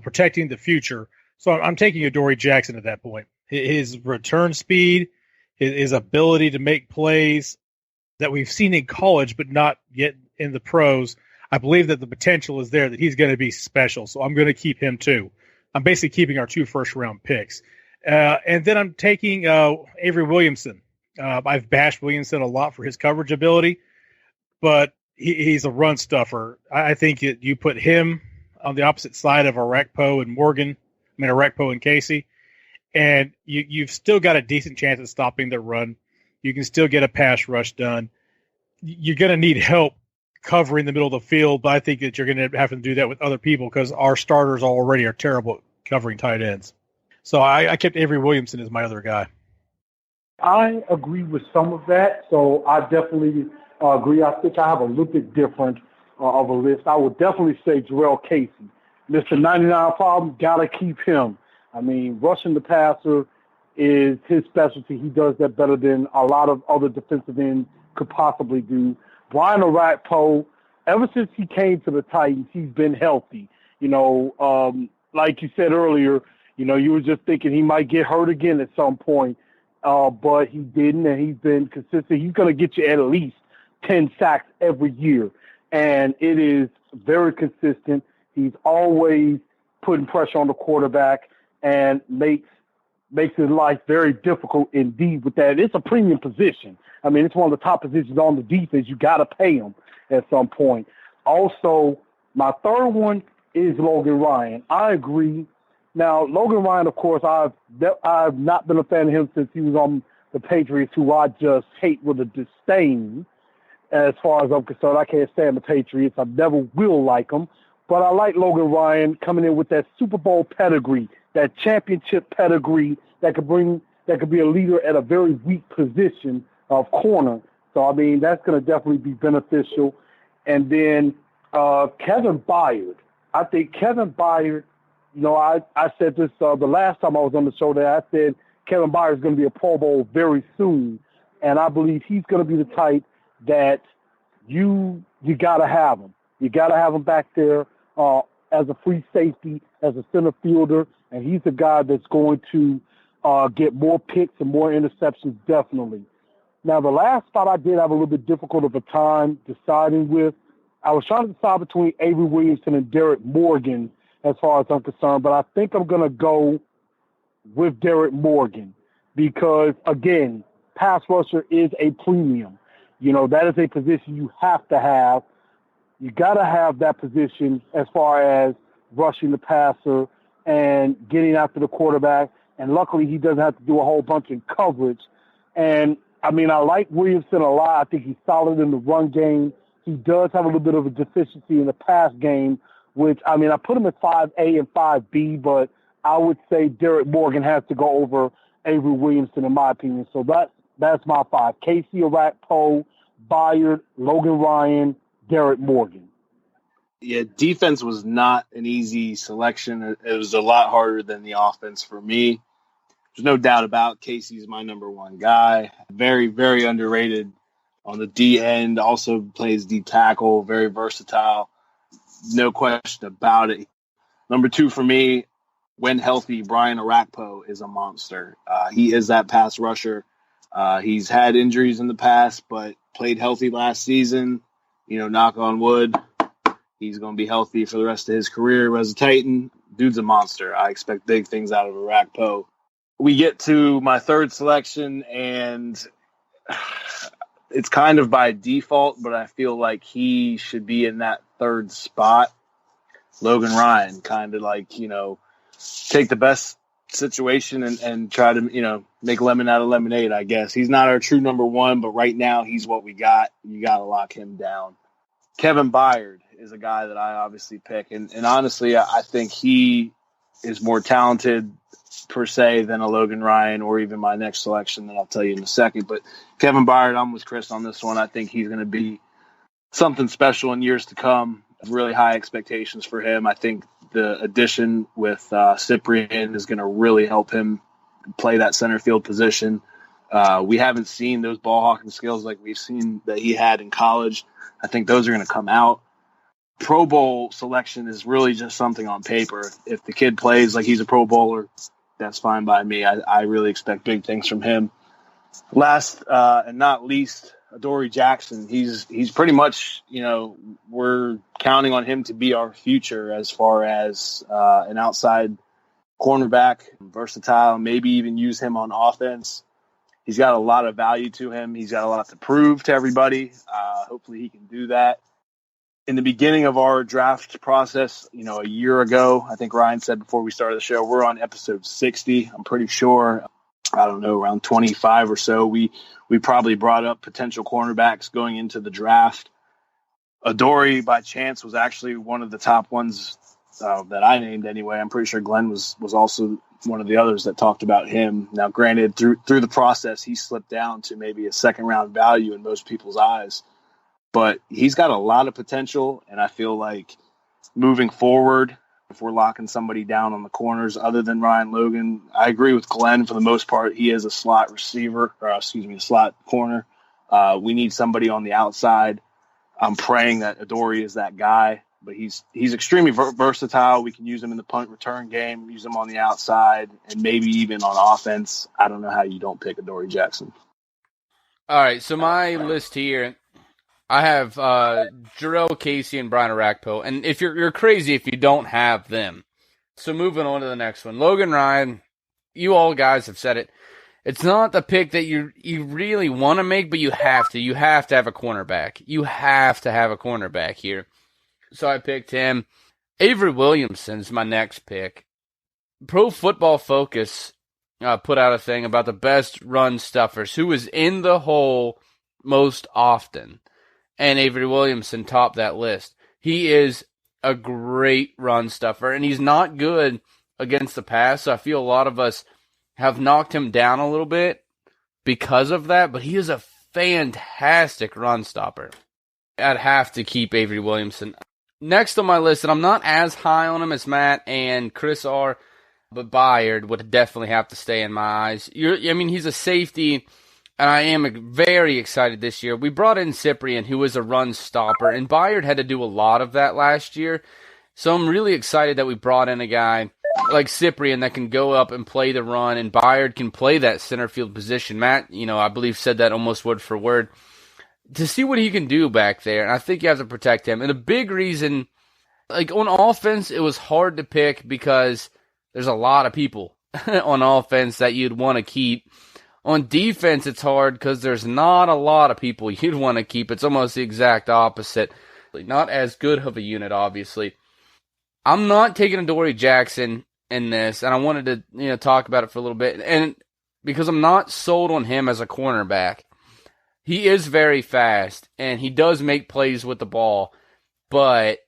protecting the future. So I'm taking Adoree Jackson at that point. His return speed, his ability to make plays that we've seen in college but not yet in the pros, I believe that the potential is there, that he's going to be special. So I'm going to keep him too. I'm basically keeping our 2 first-round picks. And then I'm taking Avery Williamson. I've bashed Williamson a lot for his coverage ability, but he's a run stuffer. I think you put him on the opposite side of Arakpo and Casey, and you've still got a decent chance of stopping the run. You can still get a pass rush done. You're going to need help covering the middle of the field, but I think that you're going to have to do that with other people because our starters already are terrible at covering tight ends. So I kept Avery Williamson as my other guy. I agree with some of that, so I definitely agree. I think I have a little bit different of a list. I would definitely say Jarrell Casey. Mr. 99 problem, got to keep him. Rushing the passer is his specialty. He does that better than a lot of other defensive ends could possibly do. Brian Arakpo, ever since he came to the Titans, he's been healthy. Like you said earlier, you were just thinking he might get hurt again at some point. but he didn't, and he's been consistent. He's going to get you at least 10 sacks every year, and it is very consistent. He's always putting pressure on the quarterback and makes his life very difficult indeed with that. It's a premium position. I mean, it's one of the top positions on the defense. You got to pay him at some point. Also, my third one is Logan Ryan. I agree. Now, Logan Ryan, of course, I've not been a fan of him since he was on the Patriots, who I just hate with a disdain. As far as I'm concerned, I can't stand the Patriots. I never will like them. But I like Logan Ryan coming in with that Super Bowl pedigree, that championship pedigree that could be a leader at a very weak position of corner. So, I mean, that's going to definitely be beneficial. And then Kevin Byard. I think Kevin Byard, I said this the last time I was on the show that I said Kevin Byard is going to be a Pro Bowl very soon. And I believe he's going to be the type that you got to have him. You got to have him back there as a free safety, as a center fielder, and he's the guy that's going to get more picks and more interceptions, definitely. Now, the last spot I did have a little bit difficult of a time deciding with. I was trying to decide between Avery Williamson and Derek Morgan as far as I'm concerned, but I think I'm going to go with Derek Morgan because, again, pass rusher is a premium. That is a position you have to have. You got to have that position as far as rushing the passer and getting after the quarterback. And luckily, he doesn't have to do a whole bunch of coverage. And, I mean, I like Williamson a lot. I think he's solid in the run game. He does have a little bit of a deficiency in the pass game, which, I mean, I put him at 5A and 5B, but I would say Derek Morgan has to go over Avery Williamson, in my opinion. So that's my 5. Casey Orakpo, Byard, Logan Ryan, Derek Morgan. Yeah, defense was not an easy selection. It was a lot harder than the offense for me. There's no doubt about Casey's my number one guy. Very, very underrated on the D end. Also plays D tackle, very versatile. No question about it. Number 2 for me, when healthy, Brian Orakpo is a monster. He is that pass rusher. He's had injuries in the past, but played healthy last season. Knock on wood, he's going to be healthy for the rest of his career as a Titan. Dude's a monster. I expect big things out of Orakpo. We get to my third selection, and it's kind of by default, but I feel like he should be in that third spot. Logan Ryan, kind of like, take the best situation and try to, make lemon out of lemonade, I guess. He's not our true number 1, but right now he's what we got. You got to lock him down. Kevin Byard is a guy that I obviously pick. And honestly, I think he is more talented per se than a Logan Ryan or even my next selection that I'll tell you in a second. But Kevin Byard, I'm with Chris on this one. I think he's going to be something special in years to come. Really high expectations for him. I think the addition with Cyprian is going to really help him play that center field position. We haven't seen those ball hawking skills like we've seen that he had in college. I think those are going to come out. Pro Bowl selection is really just something on paper. If the kid plays like he's a Pro Bowler, that's fine by me. I really expect big things from him. Last and not least, Adoree Jackson. He's pretty much, we're counting on him to be our future as far as an outside cornerback, versatile, maybe even use him on offense. He's got a lot of value to him. He's got a lot to prove to everybody. Hopefully he can do that. In the beginning of our draft process, a year ago, I think Ryan said before we started the show, we're on episode 60. I'm pretty sure, I don't know, around 25 or so, we probably brought up potential cornerbacks going into the draft. Adoree, by chance, was actually one of the top ones that I named anyway. I'm pretty sure Glenn was also one of the others that talked about him. Now, granted, through the process, he slipped down to maybe a second-round value in most people's eyes. But he's got a lot of potential, and I feel like moving forward, if we're locking somebody down on the corners other than Ryan Logan, I agree with Glenn for the most part. He is a slot receiver, a slot corner. We need somebody on the outside. I'm praying that Adoree is that guy. but he's extremely versatile. We can use him in the punt return game, use him on the outside, and maybe even on offense. I don't know how you don't pick Adoree Jackson. All right, so my list here, I have Jarrell Casey and Brian Arakpo, and if you're crazy if you don't have them. So moving on to the next one, Logan Ryan. You all guys have said it. It's not the pick that you really want to make, but you have to. You have to have a cornerback. You have to have a cornerback here. So I picked him. Avery Williamson's my next pick. Pro Football Focus put out a thing about the best run stuffers, who is in the hole most often. And Avery Williamson topped that list. He is a great run stuffer, and he's not good against the pass, so I feel a lot of us have knocked him down a little bit because of that, but he is a fantastic run stopper. I'd have to keep Avery Williamson. Next on my list, and I'm not as high on him as Matt and Chris are, but Byard would definitely have to stay in my eyes. He's a safety, and I am very excited this year. We brought in Cyprien, who is a run stopper, and Byard had to do a lot of that last year. So I'm really excited that we brought in a guy like Cyprien that can go up and play the run, and Byard can play that center field position. Matt, I believe said that almost word for word. To see what he can do back there, and I think you have to protect him. And a big reason, on offense, it was hard to pick because there's a lot of people on offense that you'd want to keep. On defense, it's hard because there's not a lot of people you'd want to keep. It's almost the exact opposite. Not as good of a unit, obviously. I'm not taking Adoree Jackson in this, and I wanted to talk about it for a little bit. And because I'm not sold on him as a cornerback. He is very fast, and he does make plays with the ball, but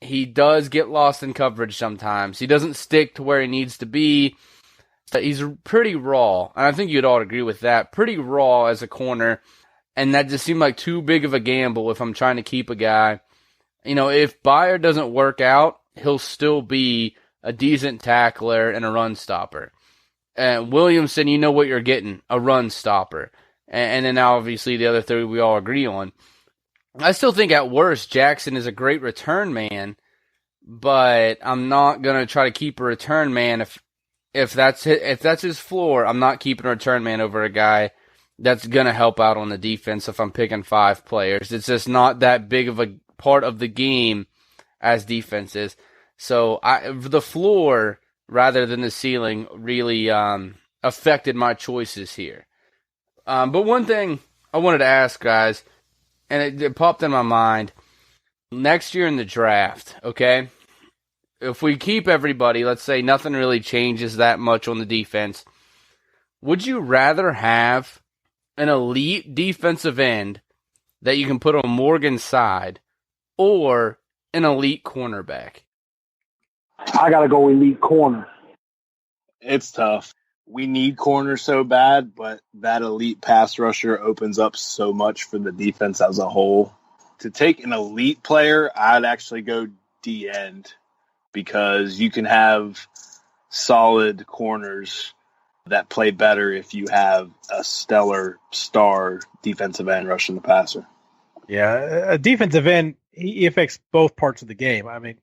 he does get lost in coverage sometimes. He doesn't stick to where he needs to be. He's pretty raw, and I think you'd all agree with that. Pretty raw as a corner, and that just seemed like too big of a gamble if I'm trying to keep a guy. If Byard doesn't work out, he'll still be a decent tackler and a run stopper. Williamson, you know what you're getting, a run stopper. And then obviously the other three we all agree on. I still think at worst Jackson is a great return man, but I'm not going to try to keep a return man if that's his floor. I'm not keeping a return man over a guy that's going to help out on the defense if I'm picking 5 players. It's just not that big of a part of the game as defense is. So the floor rather than the ceiling really affected my choices here. But one thing I wanted to ask, guys, and it popped in my mind, next year in the draft, okay, if we keep everybody, let's say nothing really changes that much on the defense, would you rather have an elite defensive end that you can put on Morgan's side or an elite cornerback? I got to go elite corner. It's tough. We need corners so bad, but that elite pass rusher opens up so much for the defense as a whole. To take an elite player, I'd actually go D-end because you can have solid corners that play better if you have a stellar star defensive end rushing the passer. Yeah, a defensive end, he affects both parts of the game. I mean,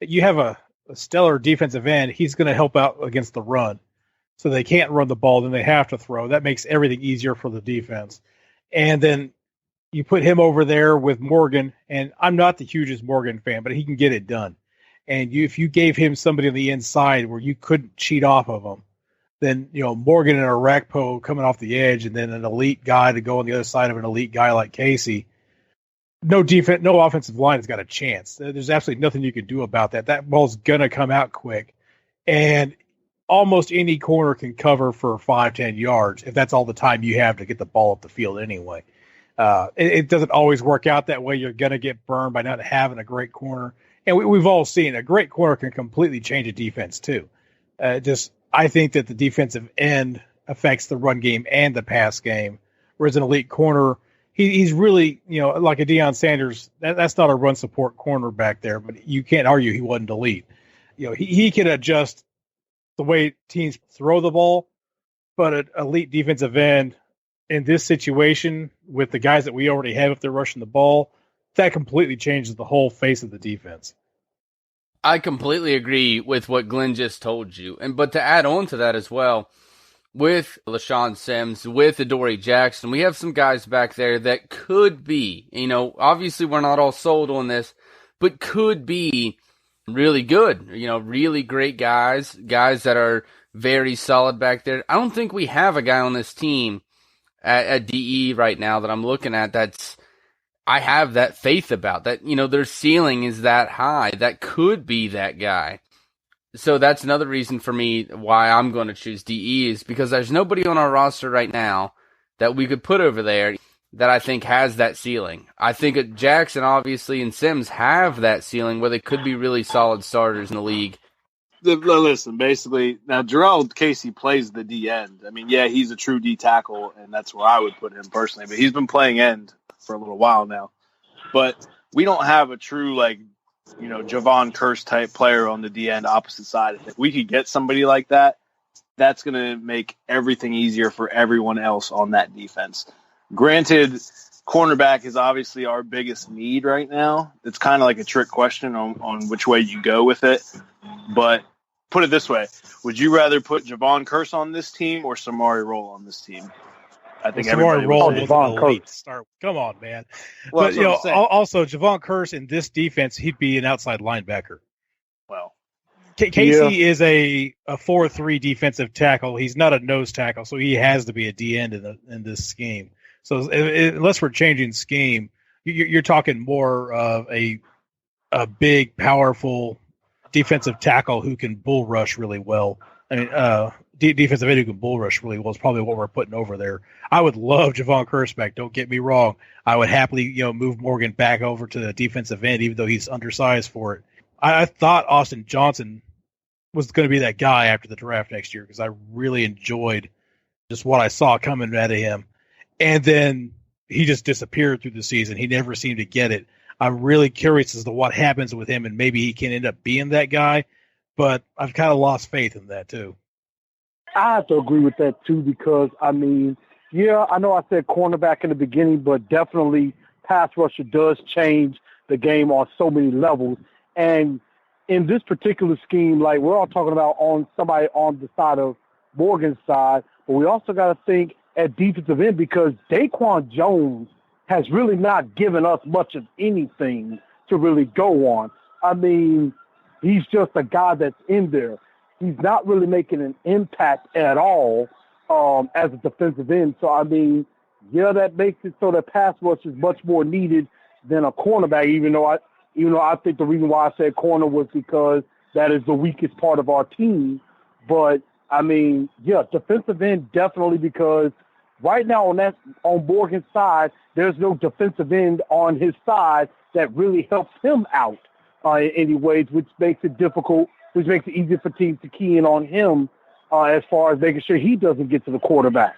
you have a stellar defensive end, he's going to help out against the run. So they can't run the ball, then they have to throw. That makes everything easier for the defense. And then you put him over there with Morgan, and I'm not the hugest Morgan fan, but he can get it done. And if you gave him somebody on the inside where you couldn't cheat off of him, then Morgan and Arakpo coming off the edge, and then an elite guy to go on the other side of an elite guy like Casey. No offensive line has got a chance. There's absolutely nothing you can do about that. That ball's gonna come out quick, and almost any corner can cover for 5-10 yards if that's all the time you have to get the ball up the field anyway. It doesn't always work out that way. You're going to get burned by not having a great corner. And we've all seen a great corner can completely change a defense too. I think that the defensive end affects the run game and the pass game, whereas an elite corner, he's really, like a Deion Sanders, that's not a run support corner back there, but you can't argue he wasn't elite. He can adjust the way teams throw the ball, but an elite defensive end in this situation with the guys that we already have if they're rushing the ball, that completely changes the whole face of the defense. I completely agree with what Glenn just told you. But to add on to that as well, with LaShawn Sims, with Adoree Jackson, we have some guys back there that could be, obviously we're not all sold on this, but could be really good, really great guys that are very solid back there. I don't think we have a guy on this team at DE right now that I'm looking at I have that faith about, that, their ceiling is that high. That could be that guy. So that's another reason for me why I'm going to choose DE, is because there's nobody on our roster right now that we could put over there that I think has that ceiling. I think Jackson, obviously, and Sims have that ceiling where they could be really solid starters in the league. Listen, basically, now Jarrell Casey plays the D end. I mean, yeah, he's a true D tackle, and that's where I would put him personally. But he's been playing end for a little while now. But we don't have a true, Javon Curse type player on the D end opposite side. If we could get somebody like that, that's going to make everything easier for everyone else on that defense. Granted, cornerback is obviously our biggest need right now. It's kind of like a trick question on which way you go with it. But put it this way, would you rather put Javon Curse on this team or Samari Roll on this team? I think everybody Roll would was an elite start. Come on, man. Well, but also Javon Curse in this defense, he'd be an outside linebacker. Well, Casey is a 4-3 defensive tackle. He's not a nose tackle, so he has to be a D end in this scheme. So unless we're changing scheme, you're talking more of a big, powerful defensive tackle who can bull rush really well. I mean, defensive end who can bull rush really well is probably what we're putting over there. I would love Javon Curse back. Don't get me wrong. I would happily, move Morgan back over to the defensive end, even though he's undersized for it. I thought Austin Johnson was going to be that guy after the draft next year because I really enjoyed just what I saw coming out of him. And then he just disappeared through the season. He never seemed to get it. I'm really curious as to what happens with him, and maybe he can end up being that guy. But I've kind of lost faith in that, too. I have to agree with that, too, because, I know I said cornerback in the beginning, but definitely pass rusher does change the game on so many levels. And in this particular scheme, we're all talking about on somebody on the side of Morgan's side, but we also got to think at defensive end because Daquan Jones has really not given us much of anything to really go on. I mean, he's just a guy that's in there. He's not really making an impact at all as a defensive end. So, that makes it so that pass rush is much more needed than a cornerback, even though I think the reason why I said corner was because that is the weakest part of our team. But, defensive end definitely, because right now on Morgan's side, there's no defensive end on his side that really helps him out in any ways, which makes it difficult, which makes it easier for teams to key in on him as far as making sure he doesn't get to the quarterback.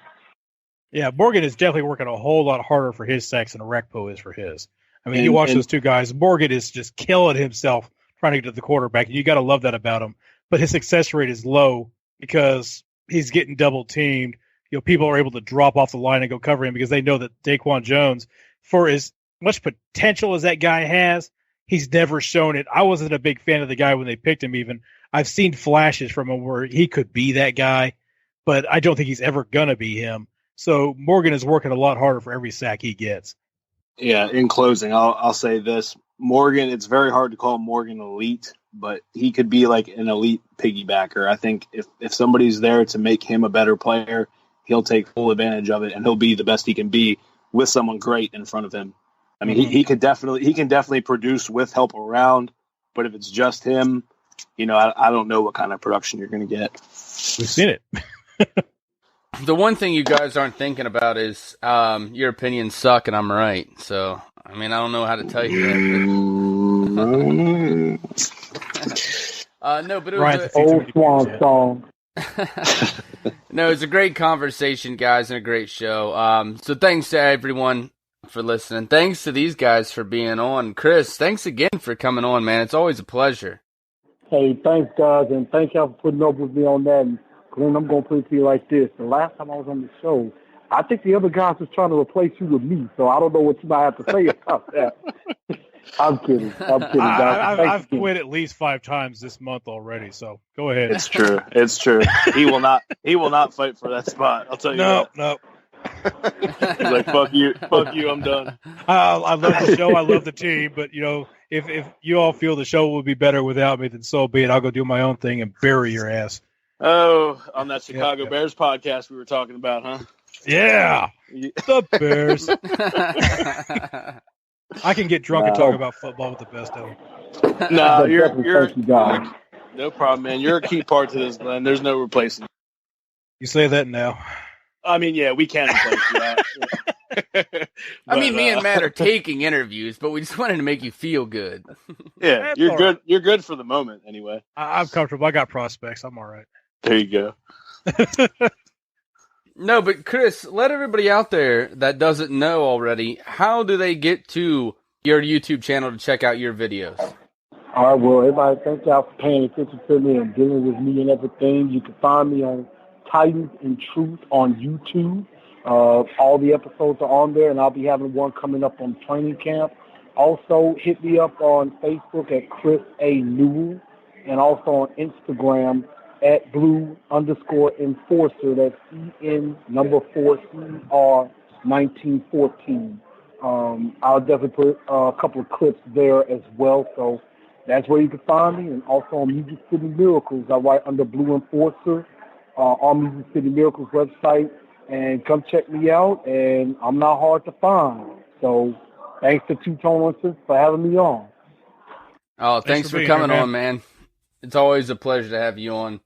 Yeah, Morgan is definitely working a whole lot harder for his sacks than Arekpo is for his. You watch those two guys. Morgan is just killing himself trying to get to the quarterback, and you got to love that about him. But his success rate is low because he's getting double teamed. People are able to drop off the line and go cover him because they know that Daquan Jones, for as much potential as that guy has, he's never shown it. I wasn't a big fan of the guy when they picked him even. I've seen flashes from him where he could be that guy, but I don't think he's ever going to be him. So Morgan is working a lot harder for every sack he gets. Yeah, in closing, I'll say this. Morgan, it's very hard to call Morgan elite, but he could be like an elite piggybacker. I think if somebody's there to make him a better player, he'll take full advantage of it, and he'll be the best he can be with someone great in front of him. He can definitely produce with help around, but if it's just him, I don't know what kind of production you're going to get. We've seen it. The one thing you guys aren't thinking about is your opinions suck and I'm right. So, I don't know how to tell you that. No, but it was old swan song. No, it's a great conversation, guys, and a great show. So thanks to everyone for listening. Thanks to these guys for being on. Chris, thanks again for coming on, man. It's always a pleasure. Hey, thanks, guys, and thank y'all for putting up with me on that. And Glenn, I'm going to put it to you like this. The last time I was on the show, I think the other guys was trying to replace you with me, so I don't know what you might have to say about that. I'm kidding. I've quit at least 5 times this month already. So go ahead. It's true. It's true. He will not fight for that spot. I'll tell you that. No. He's like, fuck you, I'm done. I love the show, I love the team, but if you all feel the show will be better without me, then so be it. I'll go do my own thing and bury your ass. Oh, on that Chicago Bears podcast we were talking about, huh? Yeah, the Bears. I can get drunk and talk about football with the best of them. No, you're no problem, man. You're a key part to this, Glenn. There's no replacing. You say that now. I mean, yeah, we can replace that. I mean, me and Matt are taking interviews, but we just wanted to make you feel good. Yeah, you're good. Right. You're good for the moment, anyway. I'm comfortable. I got prospects. I'm all right. There you go. No, but Chris, let everybody out there that doesn't know already, how do they get to your YouTube channel to check out your videos? All right, well, everybody, thank y'all for paying attention to me and dealing with me and everything. You can find me on Titans and Truth on YouTube. All the episodes are on there, and I'll be having one coming up on training camp. Also, hit me up on Facebook at Chris A. Newell, and also on Instagram at blue_enforcer. That's EN4CR1914. I'll definitely put a couple of clips there as well. So that's where you can find me. And also on Music City Miracles, I write under Blue Enforcer on Music City Miracles website. And come check me out. And I'm not hard to find. So thanks to Two Tone Uncensored for having me on. Oh, thanks for coming on, man. It's always a pleasure to have you on.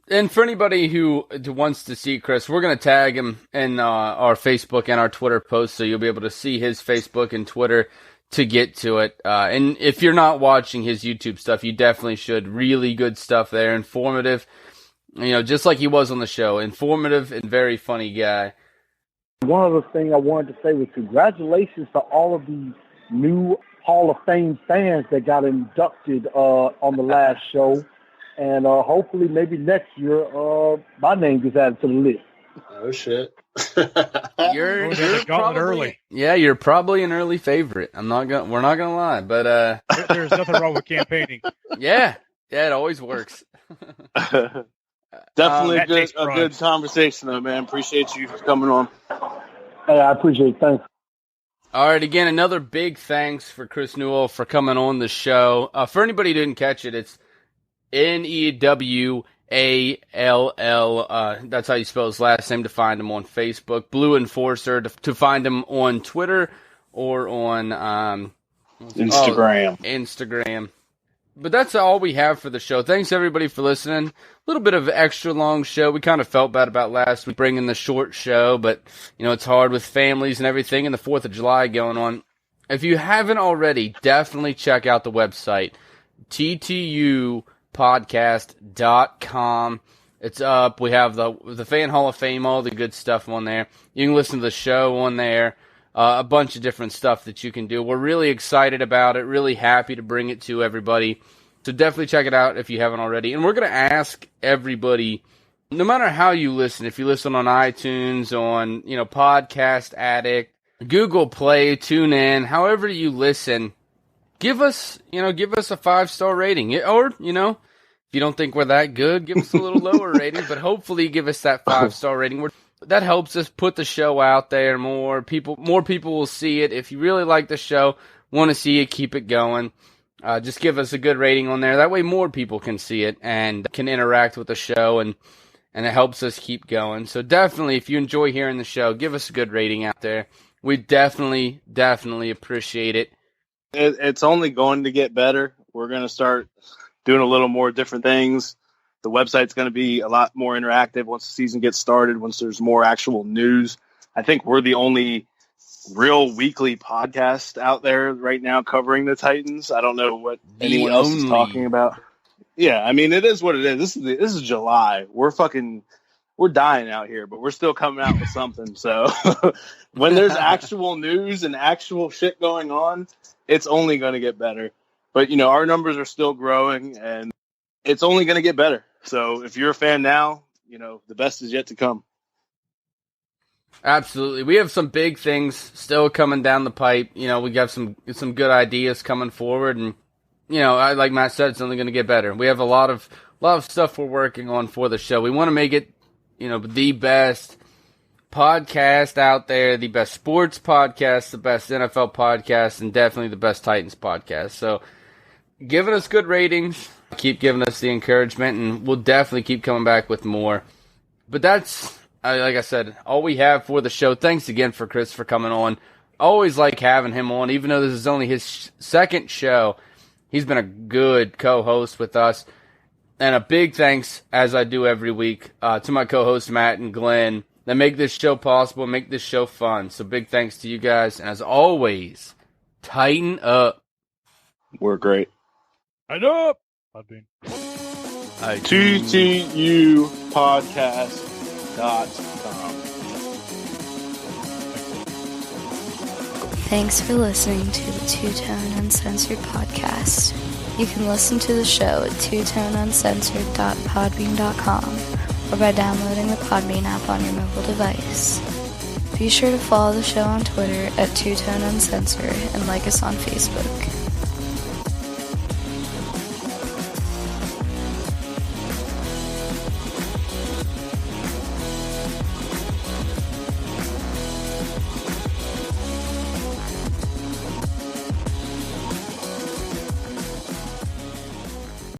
And for anybody who wants to see Chris, we're going to tag him in our Facebook and our Twitter posts, so you'll be able to see his Facebook and Twitter to get to it. And if you're not watching his YouTube stuff, you definitely should. Really good stuff there, informative. Just like he was on the show, informative and very funny guy. One other thing I wanted to say was congratulations to all of the new Hall of Fame fans that got inducted on the last show. And hopefully maybe next year my name gets added to the list. Oh, shit. You're probably early. Yeah, you're probably an early favorite. We're not gonna lie, but there's nothing wrong with campaigning. Yeah, it always works. Definitely a good conversation, though, man. Appreciate you coming on. Hey, I appreciate it. Thanks. All right, again, another big thanks for Chris Newell for coming on the show. For anybody who didn't catch it, it's Newall. That's how you spell his last name to find him on Facebook. Blue Enforcer to find him on Twitter or on Instagram. Instagram. But that's all we have for the show. Thanks, everybody, for listening. A little bit of extra long show. We kind of felt bad about last week bringing the short show, but, it's hard with families and everything and the 4th of July going on. If you haven't already, definitely check out the website, TTUpodcast.com. It's up. We have the Fan Hall of Fame, all the good stuff on there. You can listen to the show on there. A bunch of different stuff that you can do. We're really excited about it, really happy to bring it to everybody. So definitely check it out if you haven't already. And we're going to ask everybody, no matter how you listen, if you listen on iTunes, on, Podcast Addict, Google Play, TuneIn, however you listen, give us a 5-star rating. Or, if you don't think we're that good, give us a little lower rating, but hopefully give us that 5-star rating. That helps us put the show out there more. More people will see it. If you really like the show, want to see it, keep it going. Just give us a good rating on there. That way more people can see it and can interact with the show, and it helps us keep going. So definitely, if you enjoy hearing the show, give us a good rating out there. We definitely appreciate it. It's only going to get better. We're going to start doing a little more different things. The website's going to be a lot more interactive once the season gets started, once there's more actual news. I think we're the only real weekly podcast out there right now covering the Titans. I don't know what anyone else is talking about. Yeah, I mean, it is what it is. This is July. We're dying out here, but we're still coming out with something. So when there's actual news and actual shit going on, it's only going to get better. But, our numbers are still growing, and it's only going to get better. So if you're a fan now, the best is yet to come. Absolutely. We have some big things still coming down the pipe. We got some good ideas coming forward, and like Matt said, it's only going to get better. We have a lot of stuff we're working on for the show. We want to make it, the best podcast out there, the best sports podcast, the best NFL podcast, and definitely the best Titans podcast. So, giving us good ratings, keep giving us the encouragement, and we'll definitely keep coming back with more. But that's, like I said, all we have for the show. Thanks again for Chris for coming on. Always like having him on, even though this is only his second show. He's been a good co-host with us. And a big thanks, as I do every week, to my co-hosts Matt and Glenn that make this show possible, make this show fun. So big thanks to you guys. And as always, tighten up. We're great. Tighten up. TTU podcast.com. Thanks for listening to the Two Tone Uncensored podcast. You can listen to the show at twotoneuncensored.podbean.com or by downloading the Podbean app on your mobile device. Be sure to follow the show on Twitter at Two Tone Uncensored and like us on Facebook.